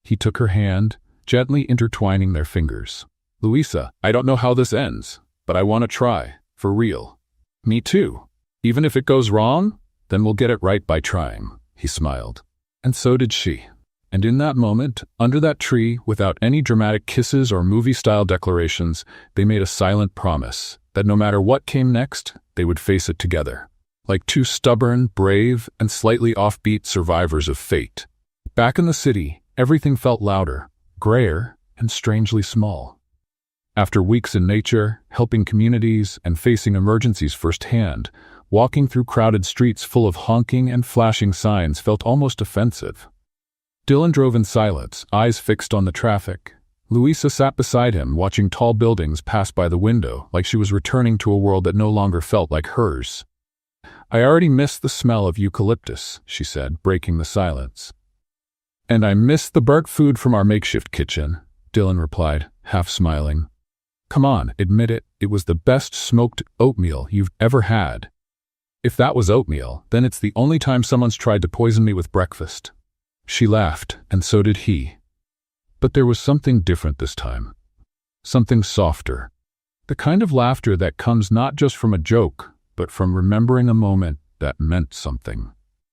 He took her hand, gently intertwining their fingers. "Louisa, I don't know how this ends, but I want to try, for real." "Me too. Even if it goes wrong, then we'll get it right by trying," he smiled. And so did she. And in that moment, under that tree, without any dramatic kisses or movie-style declarations, they made a silent promise that no matter what came next, they would face it together. Like 2 stubborn, brave, and slightly offbeat survivors of fate. Back in the city, everything felt louder, grayer, and strangely small. After weeks in nature, helping communities, and facing emergencies firsthand, walking through crowded streets full of honking and flashing signs felt almost offensive. Dylan drove in silence, eyes fixed on the traffic. Louisa sat beside him, watching tall buildings pass by the window like she was returning to a world that no longer felt like hers. "I already miss the smell of eucalyptus," she said, breaking the silence. "And I miss the burnt food from our makeshift kitchen," Dylan replied, half smiling. "Come on, admit it, it was the best smoked oatmeal you've ever had." "If that was oatmeal, then it's the only time someone's tried to poison me with breakfast." She laughed, and so did he. But there was something different this time. Something softer. The kind of laughter that comes not just from a joke, but from remembering a moment that meant something.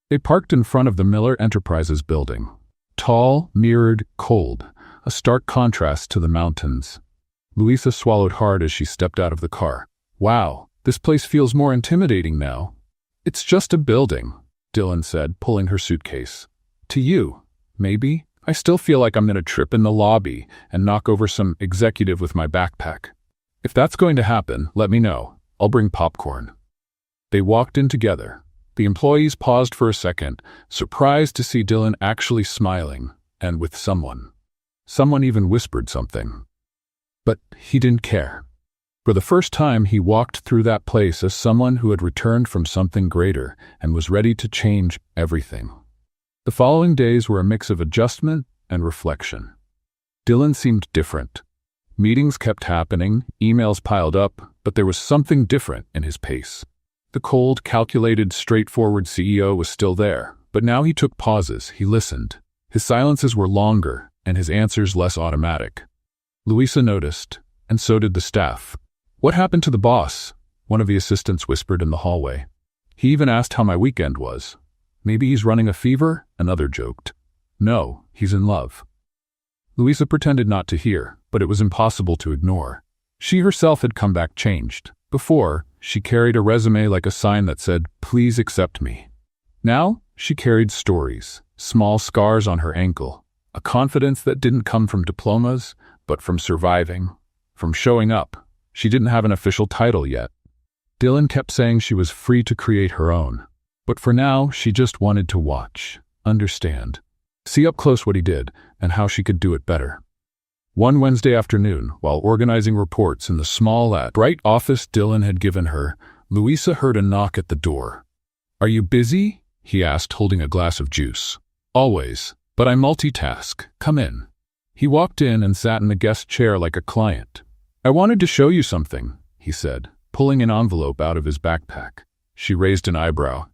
They parked in front of the Miller Enterprises building. Tall, mirrored, cold, a stark contrast to the mountains. Louisa swallowed hard as she stepped out of the car. "Wow, this place feels more intimidating now." "It's just a building," Dylan said, pulling her suitcase. "To you, maybe. I still feel like I'm going to trip in the lobby and knock over some executive with my backpack. If that's going to happen, let me know. I'll bring popcorn." They walked in together. The employees paused for a second, surprised to see Dylan actually smiling, and with someone. Someone even whispered something. But he didn't care. For the first time, he walked through that place as someone who had returned from something greater and was ready to change everything. The following days were a mix of adjustment and reflection. Dylan seemed different. Meetings kept happening, emails piled up, but there was something different in his pace. The cold, calculated, straightforward CEO was still there, but now he took pauses, he listened. His silences were longer, and his answers less automatic. Louisa noticed. and so did the staff. "What happened to the boss?" one of the assistants whispered in the hallway. "He even asked how my weekend was." "Maybe he's running a fever?" another joked. "No, he's in love." Louisa pretended not to hear, but it was impossible to ignore. She herself had come back changed. Before, she carried a resume like a sign that said, "Please accept me." Now, she carried stories, small scars on her ankle, a confidence that didn't come from diplomas, but from surviving, from showing up. She didn't have an official title yet. Dylan kept saying she was free to create her own. But for now, she just wanted to watch, understand, see up close what he did and how she could do it better. One Wednesday afternoon, while organizing reports in the small, bright office Dylan had given her, Louisa heard a knock at the door. "Are you busy?" he asked, holding a glass of juice. "Always, but I multitask. Come in." He walked in and sat in the guest chair like a client. "I wanted to show you something," he said, pulling an envelope out of his backpack. She raised an eyebrow.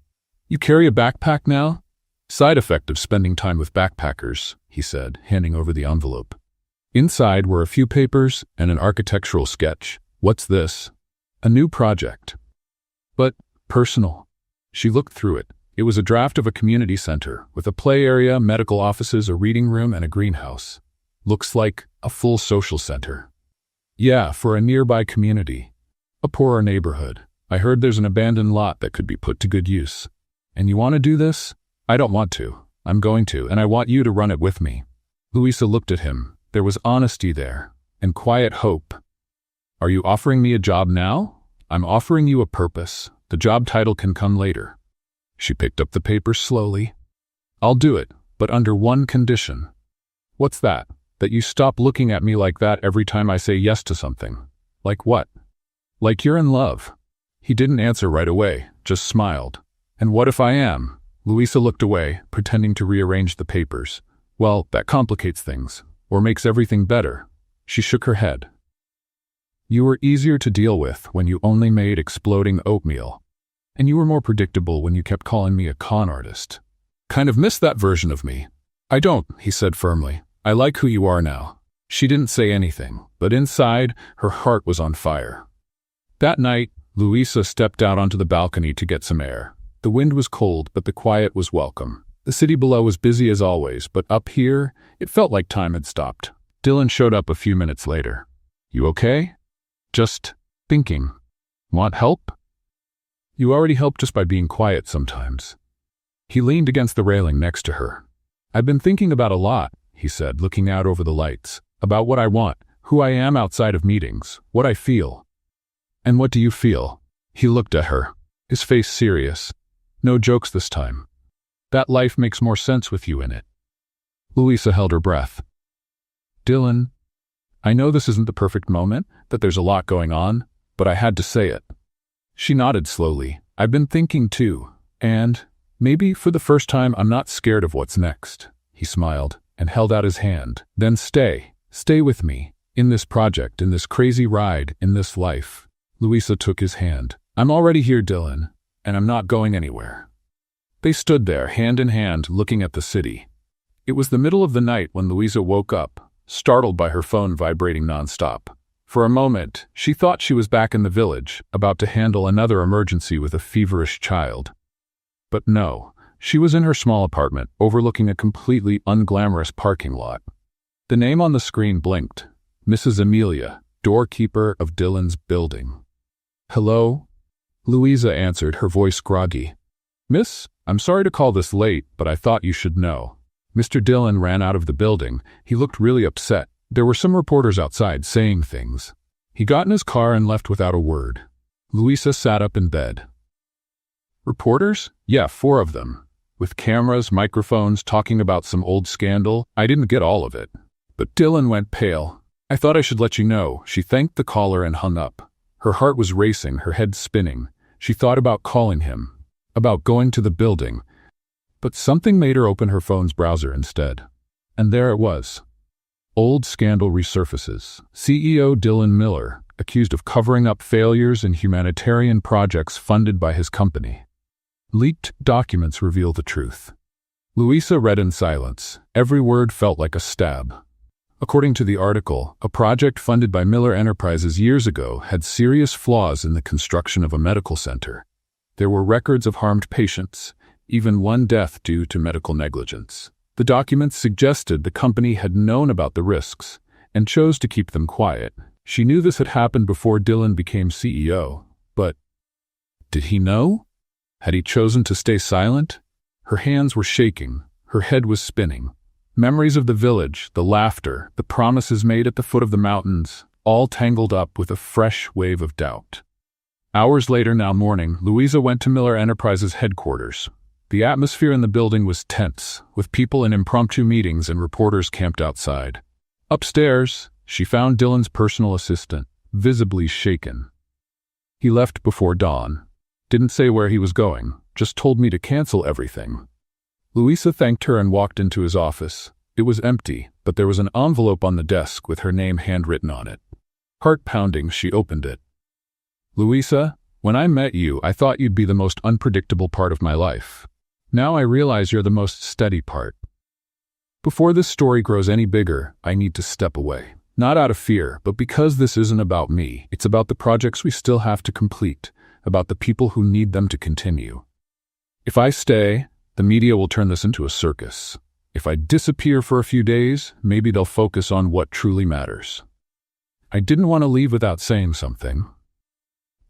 "You carry a backpack now?" "Side effect of spending time with backpackers," he said, handing over the envelope. Inside were a few papers and an architectural sketch. "What's this?" "A new project." "But personal." She looked through it. It was a draft of a community center, with a play area, medical offices, a reading room, and a greenhouse. "Looks like a full social center." "Yeah, for a nearby community. A poorer neighborhood. I heard there's an abandoned lot that could be put to good use." "And you want to do this?" "I don't want to. I'm going to, and I want you to run it with me." Louisa looked at him. There was honesty there, and quiet hope. "Are you offering me a job now?" "I'm offering you a purpose. The job title can come later." She picked up the paper slowly. "I'll do it, but under one condition." "What's that?" "That you stop looking at me like that every time I say yes to something." "Like what?" "Like you're in love." He didn't answer right away, just smiled. "And what if I am?" Louisa looked away, pretending to rearrange the papers. "Well, that complicates things, or makes everything better." She shook her head. "You were easier to deal with when you only made exploding oatmeal. And you were more predictable when you kept calling me a con artist. Kind of miss that version of me." "I don't," he said firmly. "I like who you are now." She didn't say anything, but inside, her heart was on fire. That night, Louisa stepped out onto the balcony to get some air. The wind was cold, but the quiet was welcome. The city below was busy as always, but up here, it felt like time had stopped. Dylan showed up a few minutes later. "You okay?" "Just thinking." "Want help?" "You already help just by being quiet sometimes." He leaned against the railing next to her. "I've been thinking about a lot," he said, looking out over the lights. "About what I want, who I am outside of meetings, what I feel." "And what do you feel?" He looked at her, his face serious. "No jokes this time. That life makes more sense with you in it." Louisa held her breath. "Dylan, I know this isn't the perfect moment, that there's a lot going on, but I had to say it." She nodded slowly. "I've been thinking too, and maybe for the first time I'm not scared of what's next." He smiled and held out his hand. "Then stay with me, in this project, in this crazy ride, in this life." Louisa took his hand. "I'm already here, Dylan, and I'm not going anywhere." They stood there, hand in hand, looking at the city. It was the middle of the night when Louisa woke up, startled by her phone vibrating nonstop. For a moment, she thought she was back in the village, about to handle another emergency with a feverish child. But no, she was in her small apartment, overlooking a completely unglamorous parking lot. The name on the screen blinked. Mrs. Amelia, doorkeeper of Dylan's building. "Hello?" Louisa answered, her voice groggy. "Miss, I'm sorry to call this late, but I thought you should know." Mr. Dylan ran out of the building. He looked really upset. There were some reporters outside saying things. He got in his car and left without a word. Louisa sat up in bed. "Reporters? Yeah, 4 of them. With cameras, microphones, talking about some old scandal. I didn't get all of it." But Dylan went pale. "I thought I should let you know." She thanked the caller and hung up. Her heart was racing, her head spinning. She thought about calling him, about going to the building. But something made her open her phone's browser instead. And there it was. Old scandal resurfaces. CEO Dylan Miller, accused of covering up failures in humanitarian projects funded by his company. Leaked documents reveal the truth. Louisa read in silence. Every word felt like a stab. According to the article, a project funded by Miller Enterprises years ago had serious flaws in the construction of a medical center. There were records of harmed patients, even one death due to medical negligence. The documents suggested the company had known about the risks and chose to keep them quiet. She knew this had happened before Dylan became CEO, but did he know? Had he chosen to stay silent? Her hands were shaking, her head was spinning. Memories of the village, the laughter, the promises made at the foot of the mountains, all tangled up with a fresh wave of doubt. Hours later, now morning, Louisa went to Miller Enterprises headquarters. The atmosphere in the building was tense, with people in impromptu meetings and reporters camped outside. Upstairs, she found Dylan's personal assistant, visibly shaken. He left before dawn. Didn't say where he was going, just told me to cancel everything. Louisa thanked her and walked into his office. It was empty, but there was an envelope on the desk with her name handwritten on it. Heart pounding, she opened it. Louisa, when I met you, I thought you'd be the most unpredictable part of my life. Now I realize you're the most steady part. Before this story grows any bigger, I need to step away. Not out of fear, but because this isn't about me. It's about the projects we still have to complete, about the people who need them to continue. If I stay, the media will turn this into a circus. If I disappear for a few days, maybe they'll focus on what truly matters. I didn't want to leave without saying something.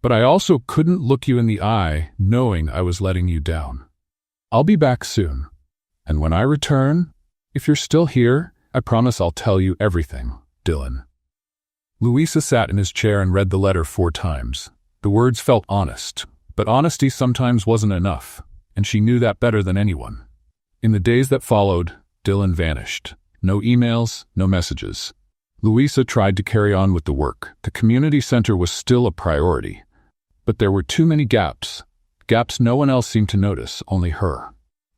But I also couldn't look you in the eye knowing I was letting you down. I'll be back soon. And when I return, if you're still here, I promise I'll tell you everything, Dylan. Louisa sat in his chair and read the letter 4 times. The words felt honest, but honesty sometimes wasn't enough, and she knew that better than anyone. In the days that followed, Dylan vanished. No emails, no messages. Louisa tried to carry on with the work. The community center was still a priority. But there were too many gaps. Gaps no one else seemed to notice, only her.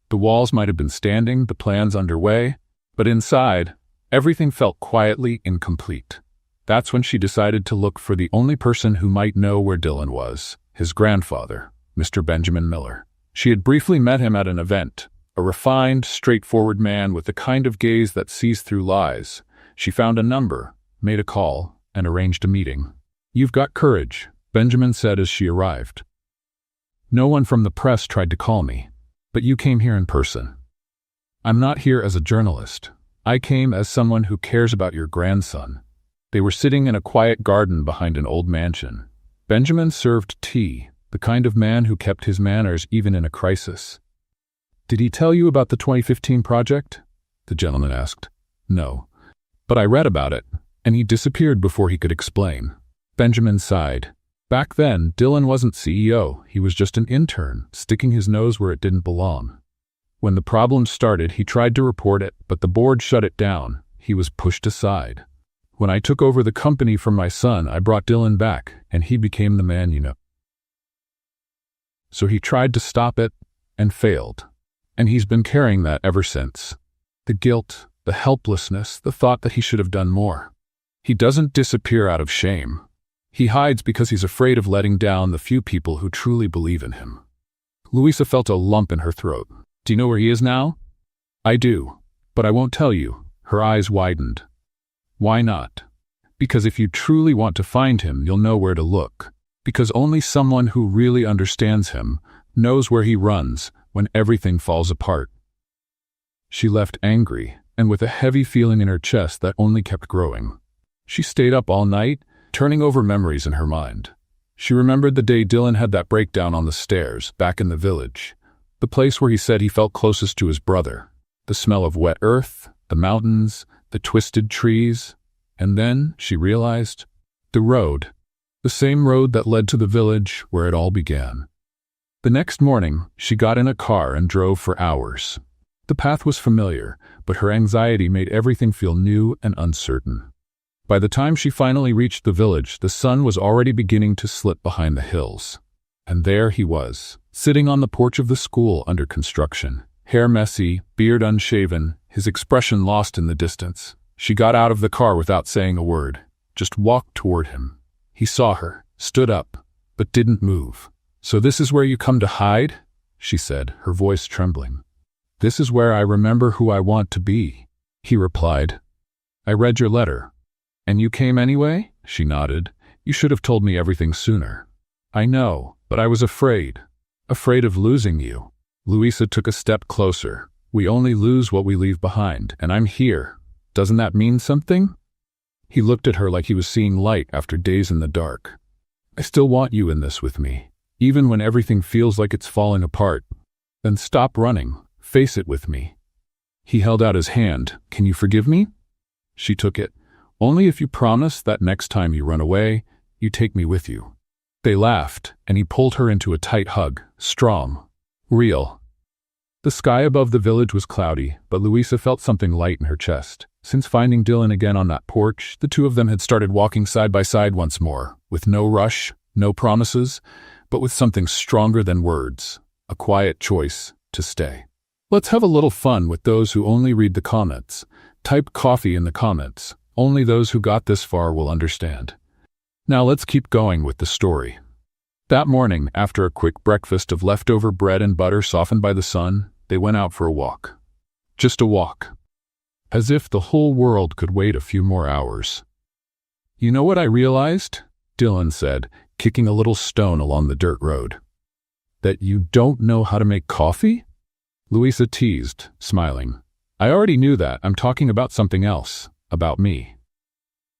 The walls might have been standing, the plans underway, but inside, everything felt quietly incomplete. That's when she decided to look for the only person who might know where Dylan was, his grandfather, Mr. Benjamin Miller. She had briefly met him at an event, a refined, straightforward man with the kind of gaze that sees through lies. She found a number, made a call, and arranged a meeting. "You've got courage," Benjamin said as she arrived. "No one from the press tried to call me, but you came here in person. I'm not here as a journalist. I came as someone who cares about your grandson." They were sitting in a quiet garden behind an old mansion. Benjamin served tea, the kind of man who kept his manners even in a crisis. "Did he tell you about the 2015 project?" the gentleman asked. "No. But I read about it, and he disappeared before he could explain." Benjamin sighed. Back then, Dylan wasn't CEO, he was just an intern, sticking his nose where it didn't belong. When the problem started, he tried to report it, but the board shut it down. He was pushed aside. "When I took over the company from my son, I brought Dylan back, and he became the man you know." So he tried to stop it, and failed. And he's been carrying that ever since. The guilt, the helplessness, the thought that he should have done more. He doesn't disappear out of shame. He hides because he's afraid of letting down the few people who truly believe in him. Louisa felt a lump in her throat. "Do you know where he is now?" "I do, but I won't tell you." Her eyes widened. "Why not?" "Because if you truly want to find him, you'll know where to look. Because only someone who really understands him knows where he runs when everything falls apart." She left angry, and with a heavy feeling in her chest that only kept growing. She stayed up all night, turning over memories in her mind. She remembered the day Dylan had that breakdown on the stairs, back in the village. The place where he said he felt closest to his brother. The smell of wet earth, the mountains, the twisted trees. And then, she realized, the road. The same road that led to the village where it all began. The next morning, she got in a car and drove for hours. The path was familiar, but her anxiety made everything feel new and uncertain. By the time she finally reached the village, the sun was already beginning to slip behind the hills. And there he was, sitting on the porch of the school under construction, hair messy, beard unshaven, his expression lost in the distance. She got out of the car without saying a word, just walked toward him. He saw her, stood up, but didn't move. "So this is where you come to hide?" she said, her voice trembling. "This is where I remember who I want to be," he replied. I read your letter. And you came anyway? She nodded. You should have told me everything sooner. I know, but I was afraid. Afraid of losing you. Louisa took a step closer. We only lose what we leave behind, and I'm here. Doesn't that mean something? He looked at her like he was seeing light after days in the dark. I still want you in this with me, even when everything feels like it's falling apart. Then stop running. Face it with me. He held out his hand. Can you forgive me? She took it. Only if you promise that next time you run away, you take me with you. They laughed, and he pulled her into a tight hug, strong, real. The sky above the village was cloudy, but Louisa felt something light in her chest. Since finding Dylan again on that porch, the two of them had started walking side by side once more, with no rush, no promises, but with something stronger than words, a quiet choice to stay. Let's have a little fun with those who only read the comments. Type coffee in the comments. Only those who got this far will understand. Now let's keep going with the story. That morning, after a quick breakfast of leftover bread and butter softened by the sun, they went out for a walk. Just a walk. As if the whole world could wait a few more hours. You know what I realized? Dylan said, kicking a little stone along the dirt road. That you don't know how to make coffee? Louisa teased, smiling. I already knew that. I'm talking about something else. About me.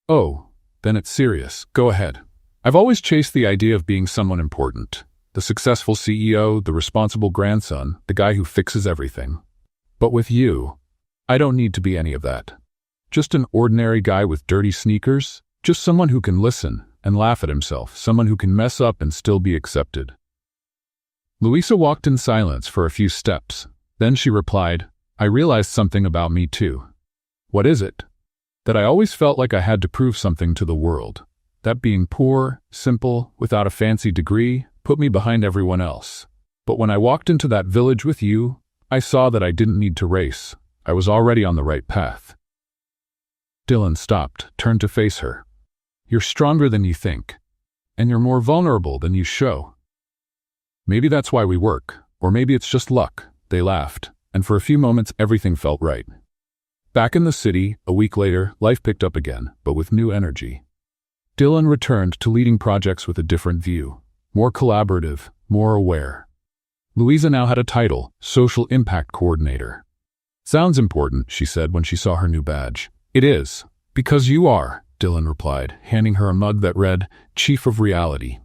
Oh, then it's serious. Go ahead. I've always chased the idea of being someone important. The successful CEO, the responsible grandson, the guy who fixes everything. But with you, I don't need to be any of that. Just an ordinary guy with dirty sneakers. Just someone who can listen and laugh at himself. Someone who can mess up and still be accepted. Louisa walked in silence for a few steps. Then she replied, I realized something about me too. What is it? That I always felt like I had to prove something to the world. That being poor, simple, without a fancy degree, put me behind everyone else. But when I walked into that village with you, I saw that I didn't need to race. I was already on the right path. Dylan stopped, turned to face her. You're stronger than you think. And you're more vulnerable than you show. Maybe that's why we work, or maybe it's just luck. They laughed, and for a few moments everything felt right. Back in the city, a week later, life picked up again, but with new energy. Dylan returned to leading projects with a different view, more collaborative, more aware. Louisa now had a title, Social Impact Coordinator. Sounds important, she said when she saw her new badge. It is, because you are, Dylan replied, handing her a mug that read, Chief of Reality.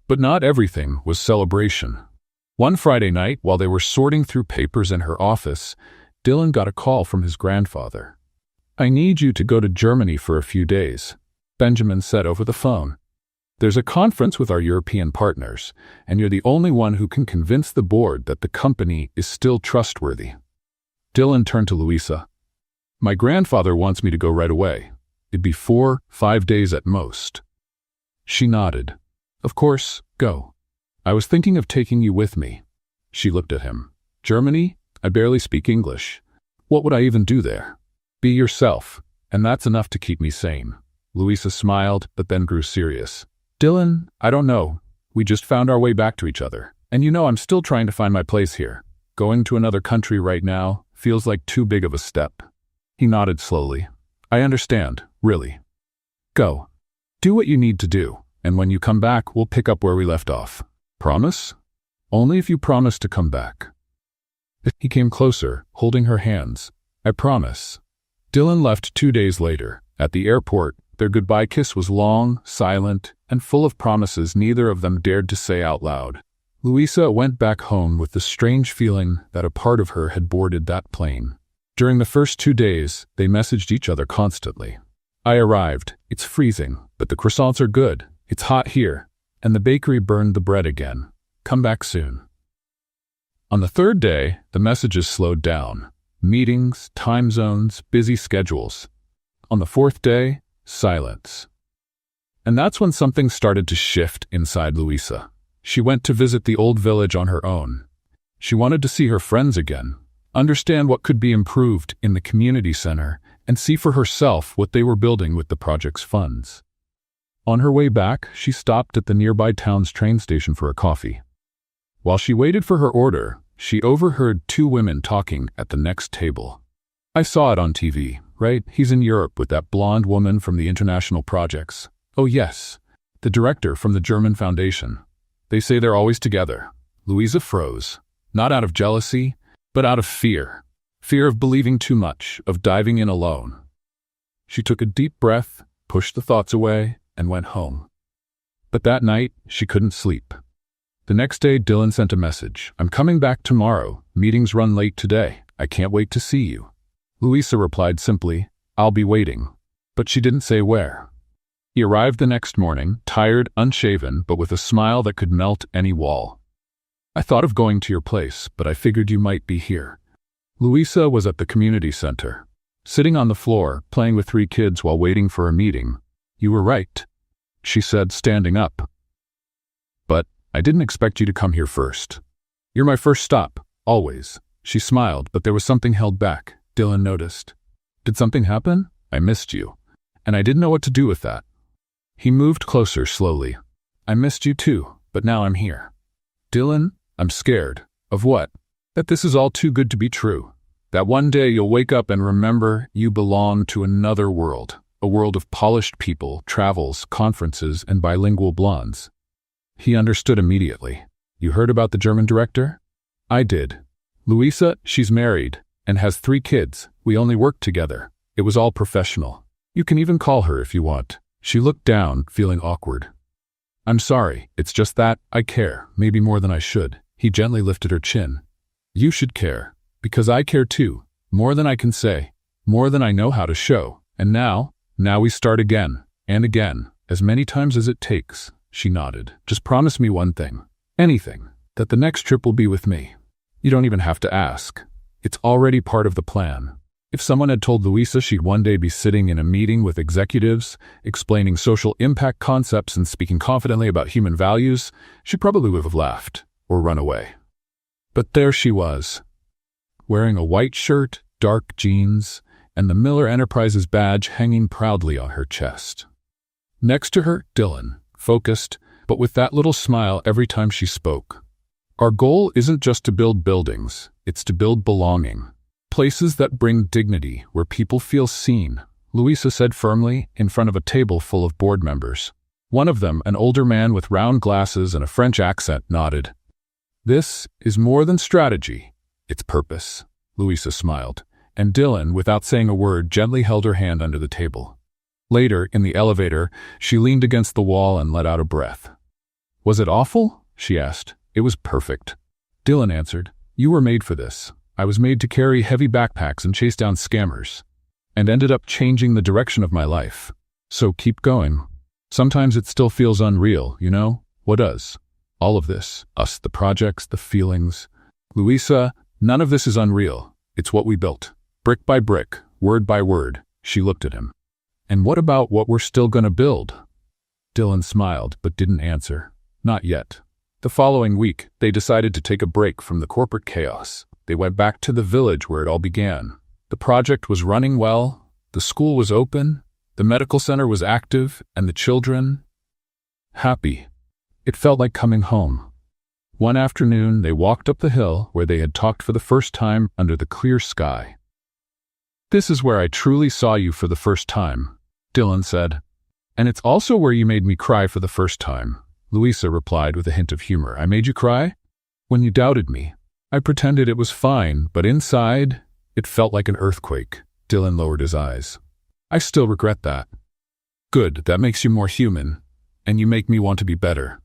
But not everything was celebration. One Friday night, while they were sorting through papers in her office, Dylan got a call from his grandfather. I need you to go to Germany for a few days, Benjamin said over the phone. There's a conference with our European partners, and you're the only one who can convince the board that the company is still trustworthy. Dylan turned to Louisa. My grandfather wants me to go right away. It'd be 4-5 days at most. She nodded. Of course, go. I was thinking of taking you with me. She looked at him. Germany? I barely speak English. What would I even do there? Be yourself, and that's enough to keep me sane. Louisa smiled, but then grew serious. Dylan, I don't know. We just found our way back to each other. And you know I'm still trying to find my place here. Going to another country right now feels like too big of a step. He nodded slowly. I understand, really. Go. Do what you need to do, and when you come back, we'll pick up where we left off. Promise? Only if you promise to come back. He came closer, holding her hands. I promise. Dylan left 2 days later. At the airport, their goodbye kiss was long, silent, and full of promises neither of them dared to say out loud. Louisa went back home with the strange feeling that a part of her had boarded that plane. During the first 2 days, they messaged each other constantly. I arrived. It's freezing, but the croissants are good. It's hot here. And the bakery burned the bread again. Come back soon. On the third day, the messages slowed down. Meetings, time zones, busy schedules. On the fourth day, silence. And that's when something started to shift inside Louisa. She went to visit the old village on her own. She wanted to see her friends again, understand what could be improved in the community center, and see for herself what they were building with the project's funds. On her way back, she stopped at the nearby town's train station for a coffee. While she waited for her order, she overheard 2 women talking at the next table. I saw it on TV, right? He's in Europe with that blonde woman from the international projects. Oh yes, the director from the German Foundation. They say they're always together. Louisa froze, not out of jealousy, but out of fear. Fear of believing too much, of diving in alone. She took a deep breath, pushed the thoughts away, and went home. But that night, she couldn't sleep. The next day, Dylan sent a message. I'm coming back tomorrow. Meetings run late today. I can't wait to see you. Louisa replied simply, I'll be waiting. But she didn't say where. He arrived the next morning, tired, unshaven, but with a smile that could melt any wall. I thought of going to your place, but I figured you might be here. Louisa was at the community center, sitting on the floor, playing with 3 kids while waiting for a meeting. You were right, she said, standing up. But I didn't expect you to come here first. You're my first stop, always. She smiled, but there was something held back. Dylan noticed. Did something happen? I missed you, and I didn't know what to do with that. He moved closer slowly. I missed you too, but now I'm here. Dylan, I'm scared. Of what? That this is all too good to be true. That one day you'll wake up and remember you belong to another world. A world of polished people, travels, conferences, and bilingual blondes. He understood immediately. You heard about the German director? I did. Louisa, she's married, and has 3 kids. We only worked together. It was all professional. You can even call her if you want. She looked down, feeling awkward. I'm sorry, it's just that I care, maybe more than I should. He gently lifted her chin. You should care, because I care too, more than I can say, more than I know how to show. And now we start again, and again, as many times as it takes. She nodded. Just promise me one thing, anything, that the next trip will be with me. You don't even have to ask. It's already part of the plan. If someone had told Louisa she'd one day be sitting in a meeting with executives, explaining social impact concepts and speaking confidently about human values, she probably would have laughed or run away. But there she was, wearing a white shirt, dark jeans, and the Miller Enterprises badge hanging proudly on her chest. Next to her, Dylan, focused, but with that little smile every time she spoke. Our goal isn't just to build buildings, it's to build belonging. Places that bring dignity, where people feel seen, Louisa said firmly, in front of a table full of board members. One of them, an older man with round glasses and a French accent, nodded. This is more than strategy, it's purpose, Louisa smiled, and Dylan, without saying a word, gently held her hand under the table. Later, in the elevator, she leaned against the wall and let out a breath. Was it awful? She asked. It was perfect. Dylan answered. You were made for this. I was made to carry heavy backpacks and chase down scammers, and ended up changing the direction of my life. So keep going. Sometimes it still feels unreal, you know? What does? All of this. Us, the projects, the feelings. Louisa, none of this is unreal. It's what we built. Brick by brick, word by word. She looked at him. And what about what we're still gonna build? Dylan smiled, but didn't answer. Not yet. The following week, they decided to take a break from the corporate chaos. They went back to the village where it all began. The project was running well, the school was open, the medical center was active, and the children happy. It felt like coming home. One afternoon, they walked up the hill where they had talked for the first time under the clear sky. This is where I truly saw you for the first time, Dylan said. And it's also where you made me cry for the first time, Louisa replied with a hint of humor. I made you cry? When you doubted me. I pretended it was fine, but inside, it felt like an earthquake. Dylan lowered his eyes. I still regret that. Good, that makes you more human, and you make me want to be better.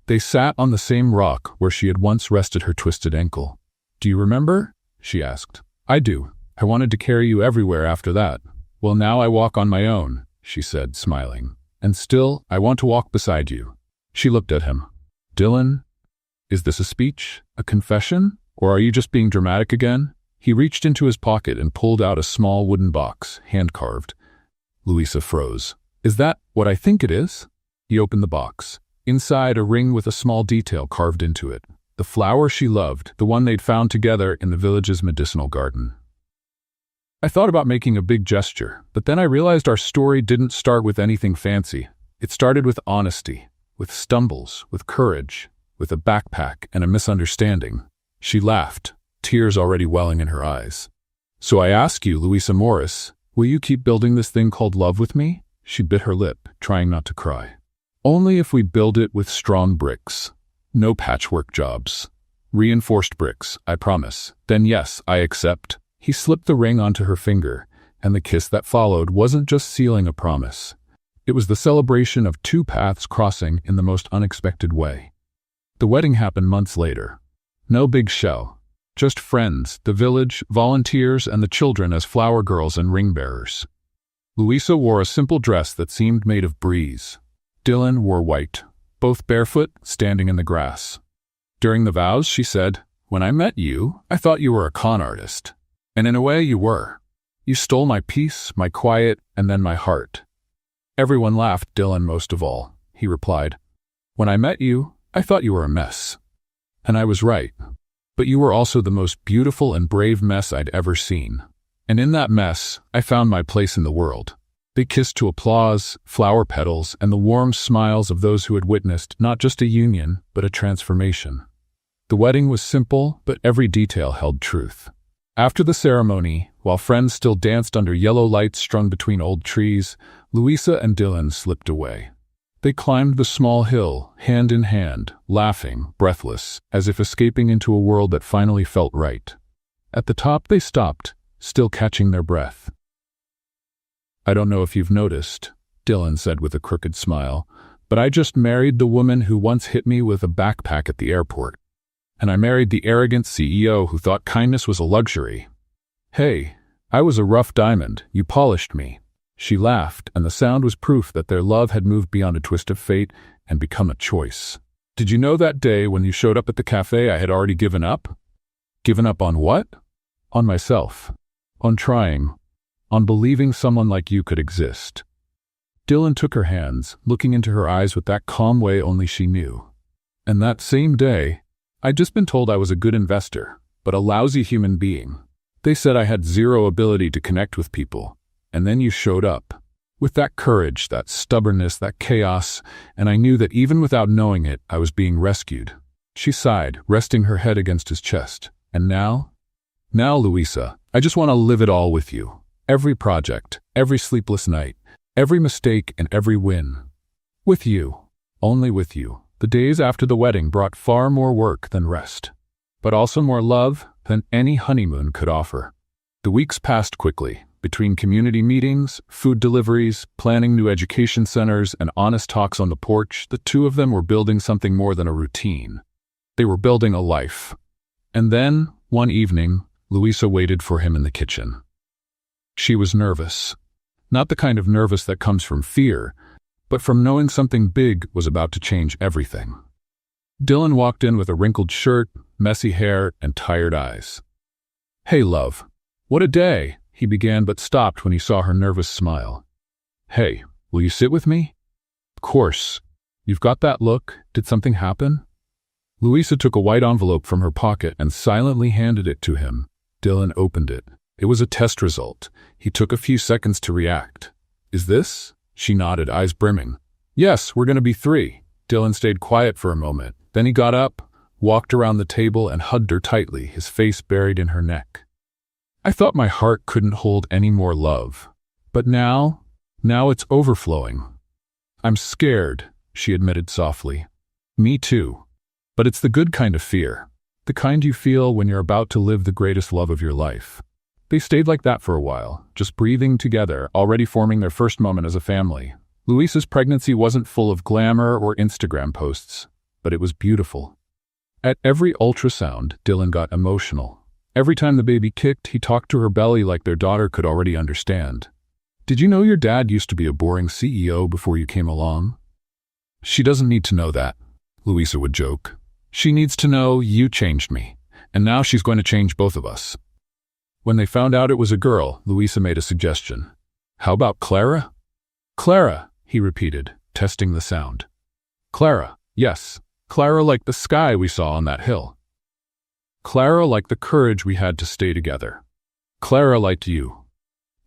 They sat on the same rock where she had once rested her twisted ankle. Do you remember? She asked. I do. I wanted to carry you everywhere after that. Well, now I walk on my own, she said, smiling. And still, I want to walk beside you. She looked at him. Dylan, is this a speech? A confession? Or are you just being dramatic again? He reached into his pocket and pulled out a small wooden box, hand-carved. Louisa froze. Is that what I think it is? He opened the box. Inside, a ring with a small detail carved into it. The flower she loved, the one they'd found together in the village's medicinal garden. I thought about making a big gesture, but then I realized our story didn't start with anything fancy. It started with honesty, with stumbles, with courage, with a backpack and a misunderstanding. She laughed, tears already welling in her eyes. So I ask you, Louisa Morris, will you keep building this thing called love with me? She bit her lip, trying not to cry. Only if we build it with strong bricks. No patchwork jobs. Reinforced bricks, I promise. Then yes, I accept. He slipped the ring onto her finger, and the kiss that followed wasn't just sealing a promise. It was the celebration of two paths crossing in the most unexpected way. The wedding happened months later. No big show. Just friends, the village, volunteers, and the children as flower girls and ring bearers. Louisa wore a simple dress that seemed made of breeze. Dylan wore white, both barefoot, standing in the grass. During the vows, she said, "When I met you, I thought you were a con artist. And in a way, you were. You stole my peace, my quiet, and then my heart." Everyone laughed, Dylan most of all. He replied, "When I met you, I thought you were a mess. And I was right. But you were also the most beautiful and brave mess I'd ever seen. And in that mess, I found my place in the world." They kissed to applause, flower petals, and the warm smiles of those who had witnessed not just a union, but a transformation. The wedding was simple, but every detail held truth. After the ceremony, while friends still danced under yellow lights strung between old trees, Louisa and Dylan slipped away. They climbed the small hill, hand in hand, laughing, breathless, as if escaping into a world that finally felt right. At the top they stopped, still catching their breath. "I don't know if you've noticed," Dylan said with a crooked smile, "but I just married the woman who once hit me with a backpack at the airport. And I married the arrogant CEO who thought kindness was a luxury. Hey, I was a rough diamond, you polished me." She laughed, and the sound was proof that their love had moved beyond a twist of fate and become a choice. "Did you know that day when you showed up at the cafe I had already given up?" "Given up on what?" "On myself. On trying. On believing someone like you could exist." Dylan took her hands, looking into her eyes with that calm way only she knew. "And that same day, I'd just been told I was a good investor, but a lousy human being. They said I had zero ability to connect with people. And then you showed up. With that courage, that stubbornness, that chaos, and I knew that even without knowing it, I was being rescued." She sighed, resting her head against his chest. "And now? Now, Louisa, I just want to live it all with you. Every project, every sleepless night, every mistake and every win. With you. Only with you." The days after the wedding brought far more work than rest, but also more love than any honeymoon could offer. The weeks passed quickly. Between community meetings, food deliveries, planning new education centers, and honest talks on the porch, the two of them were building something more than a routine. They were building a life. And then, one evening, Louisa waited for him in the kitchen. She was nervous. Not the kind of nervous that comes from fear, but from knowing something big was about to change everything. Dylan walked in with a wrinkled shirt, messy hair, and tired eyes. "Hey, love. What a day," he began but stopped when he saw her nervous smile. "Hey, will you sit with me?" "Of course. You've got that look. Did something happen?" Louisa took a white envelope from her pocket and silently handed it to him. Dylan opened it. It was a test result. He took a few seconds to react. "Is this?" She nodded, eyes brimming. "Yes, we're going to be 3. Dylan stayed quiet for a moment. Then he got up, walked around the table, and hugged her tightly, his face buried in her neck. "I thought my heart couldn't hold any more love. But now it's overflowing." "I'm scared," she admitted softly. "Me too. But it's the good kind of fear. The kind you feel when you're about to live the greatest love of your life." They stayed like that for a while, just breathing together, already forming their first moment as a family. Louisa's pregnancy wasn't full of glamour or Instagram posts, but it was beautiful. At every ultrasound, Dylan got emotional. Every time the baby kicked, he talked to her belly like their daughter could already understand. "Did you know your dad used to be a boring CEO before you came along?" "She doesn't need to know that," Louisa would joke. "She needs to know you changed me, and now she's going to change both of us." When they found out it was a girl, Louisa made a suggestion. "How about Clara?" "Clara," he repeated, testing the sound. "Clara, yes. Clara like the sky we saw on that hill. Clara like the courage we had to stay together. Clara like you."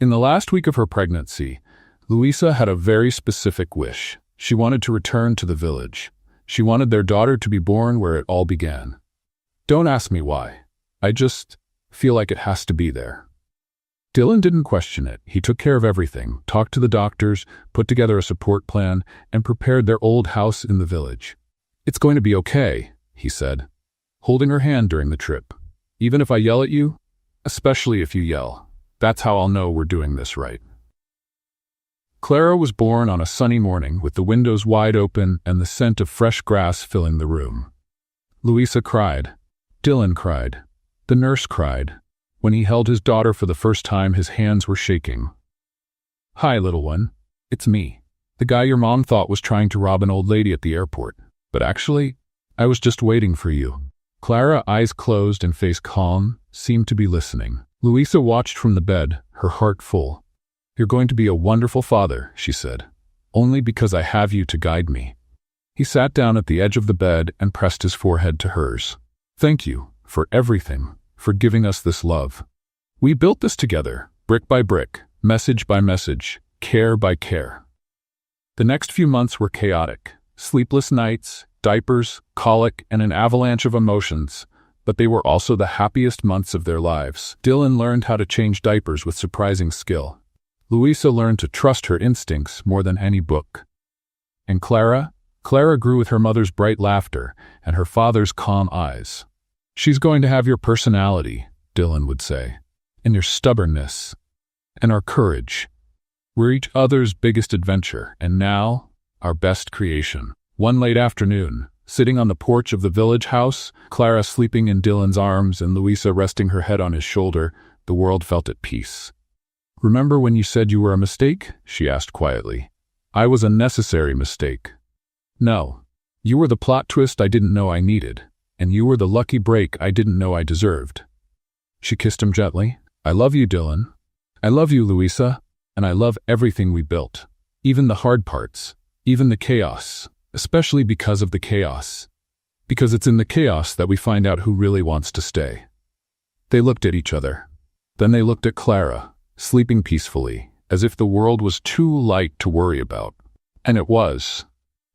In the last week of her pregnancy, Louisa had a very specific wish. She wanted to return to the village. She wanted their daughter to be born where it all began. "Don't ask me why. I just feel like it has to be there." Dylan didn't question it. He took care of everything, talked to the doctors, put together a support plan, and prepared their old house in the village. "It's going to be okay," he said, holding her hand during the trip. "Even if I yell at you, especially if you yell, that's how I'll know we're doing this right." Clara was born on a sunny morning with the windows wide open and the scent of fresh grass filling the room. Louisa cried. Dylan cried. The nurse cried. When he held his daughter for the first time, his hands were shaking. "Hi, little one. It's me. The guy your mom thought was trying to rob an old lady at the airport. But actually, I was just waiting for you." Clara, eyes closed and face calm, seemed to be listening. Louisa watched from the bed, her heart full. "You're going to be a wonderful father," she said, "only because I have you to guide me." He sat down at the edge of the bed and pressed his forehead to hers. "Thank you for everything, for giving us this love. We built this together, brick by brick, message by message, care by care." The next few months were chaotic. Sleepless nights, diapers, colic, and an avalanche of emotions, but they were also the happiest months of their lives. Dylan learned how to change diapers with surprising skill. Louisa learned to trust her instincts more than any book. And Clara grew with her mother's bright laughter and her father's calm eyes. "She's going to have your personality," Dylan would say, "and your stubbornness, and our courage. We're each other's biggest adventure, and now, our best creation." One late afternoon, sitting on the porch of the village house, Clara sleeping in Dylan's arms and Louisa resting her head on his shoulder, the world felt at peace. "Remember when you said you were a mistake?" she asked quietly. "I was a necessary mistake. No, you were the plot twist I didn't know I needed, and you were the lucky break I didn't know I deserved." She kissed him gently. "I love you, Dylan. I love you, Louisa, and I love everything we built. Even the hard parts, even the chaos, especially because of the chaos. Because it's in the chaos that we find out who really wants to stay." They looked at each other. Then they looked at Clara, sleeping peacefully, as if the world was too light to worry about. And it was,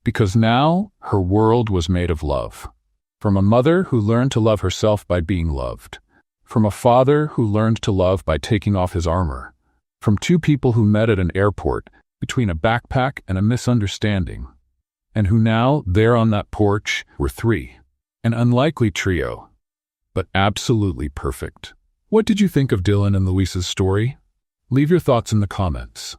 because now her world was made of love. From a mother who learned to love herself by being loved. From a father who learned to love by taking off his armor. From two people who met at an airport, between a backpack and a misunderstanding. And who now, there on that porch, were three. An unlikely trio, but absolutely perfect. What did you think of Dylan and Louisa's story? Leave your thoughts in the comments.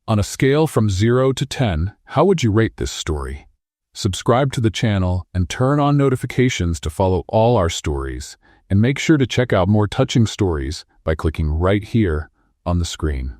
On a scale from 0 to 10, how would you rate this story? Subscribe to the channel and turn on notifications to follow all our stories, and make sure to check out more touching stories by clicking right here on the screen.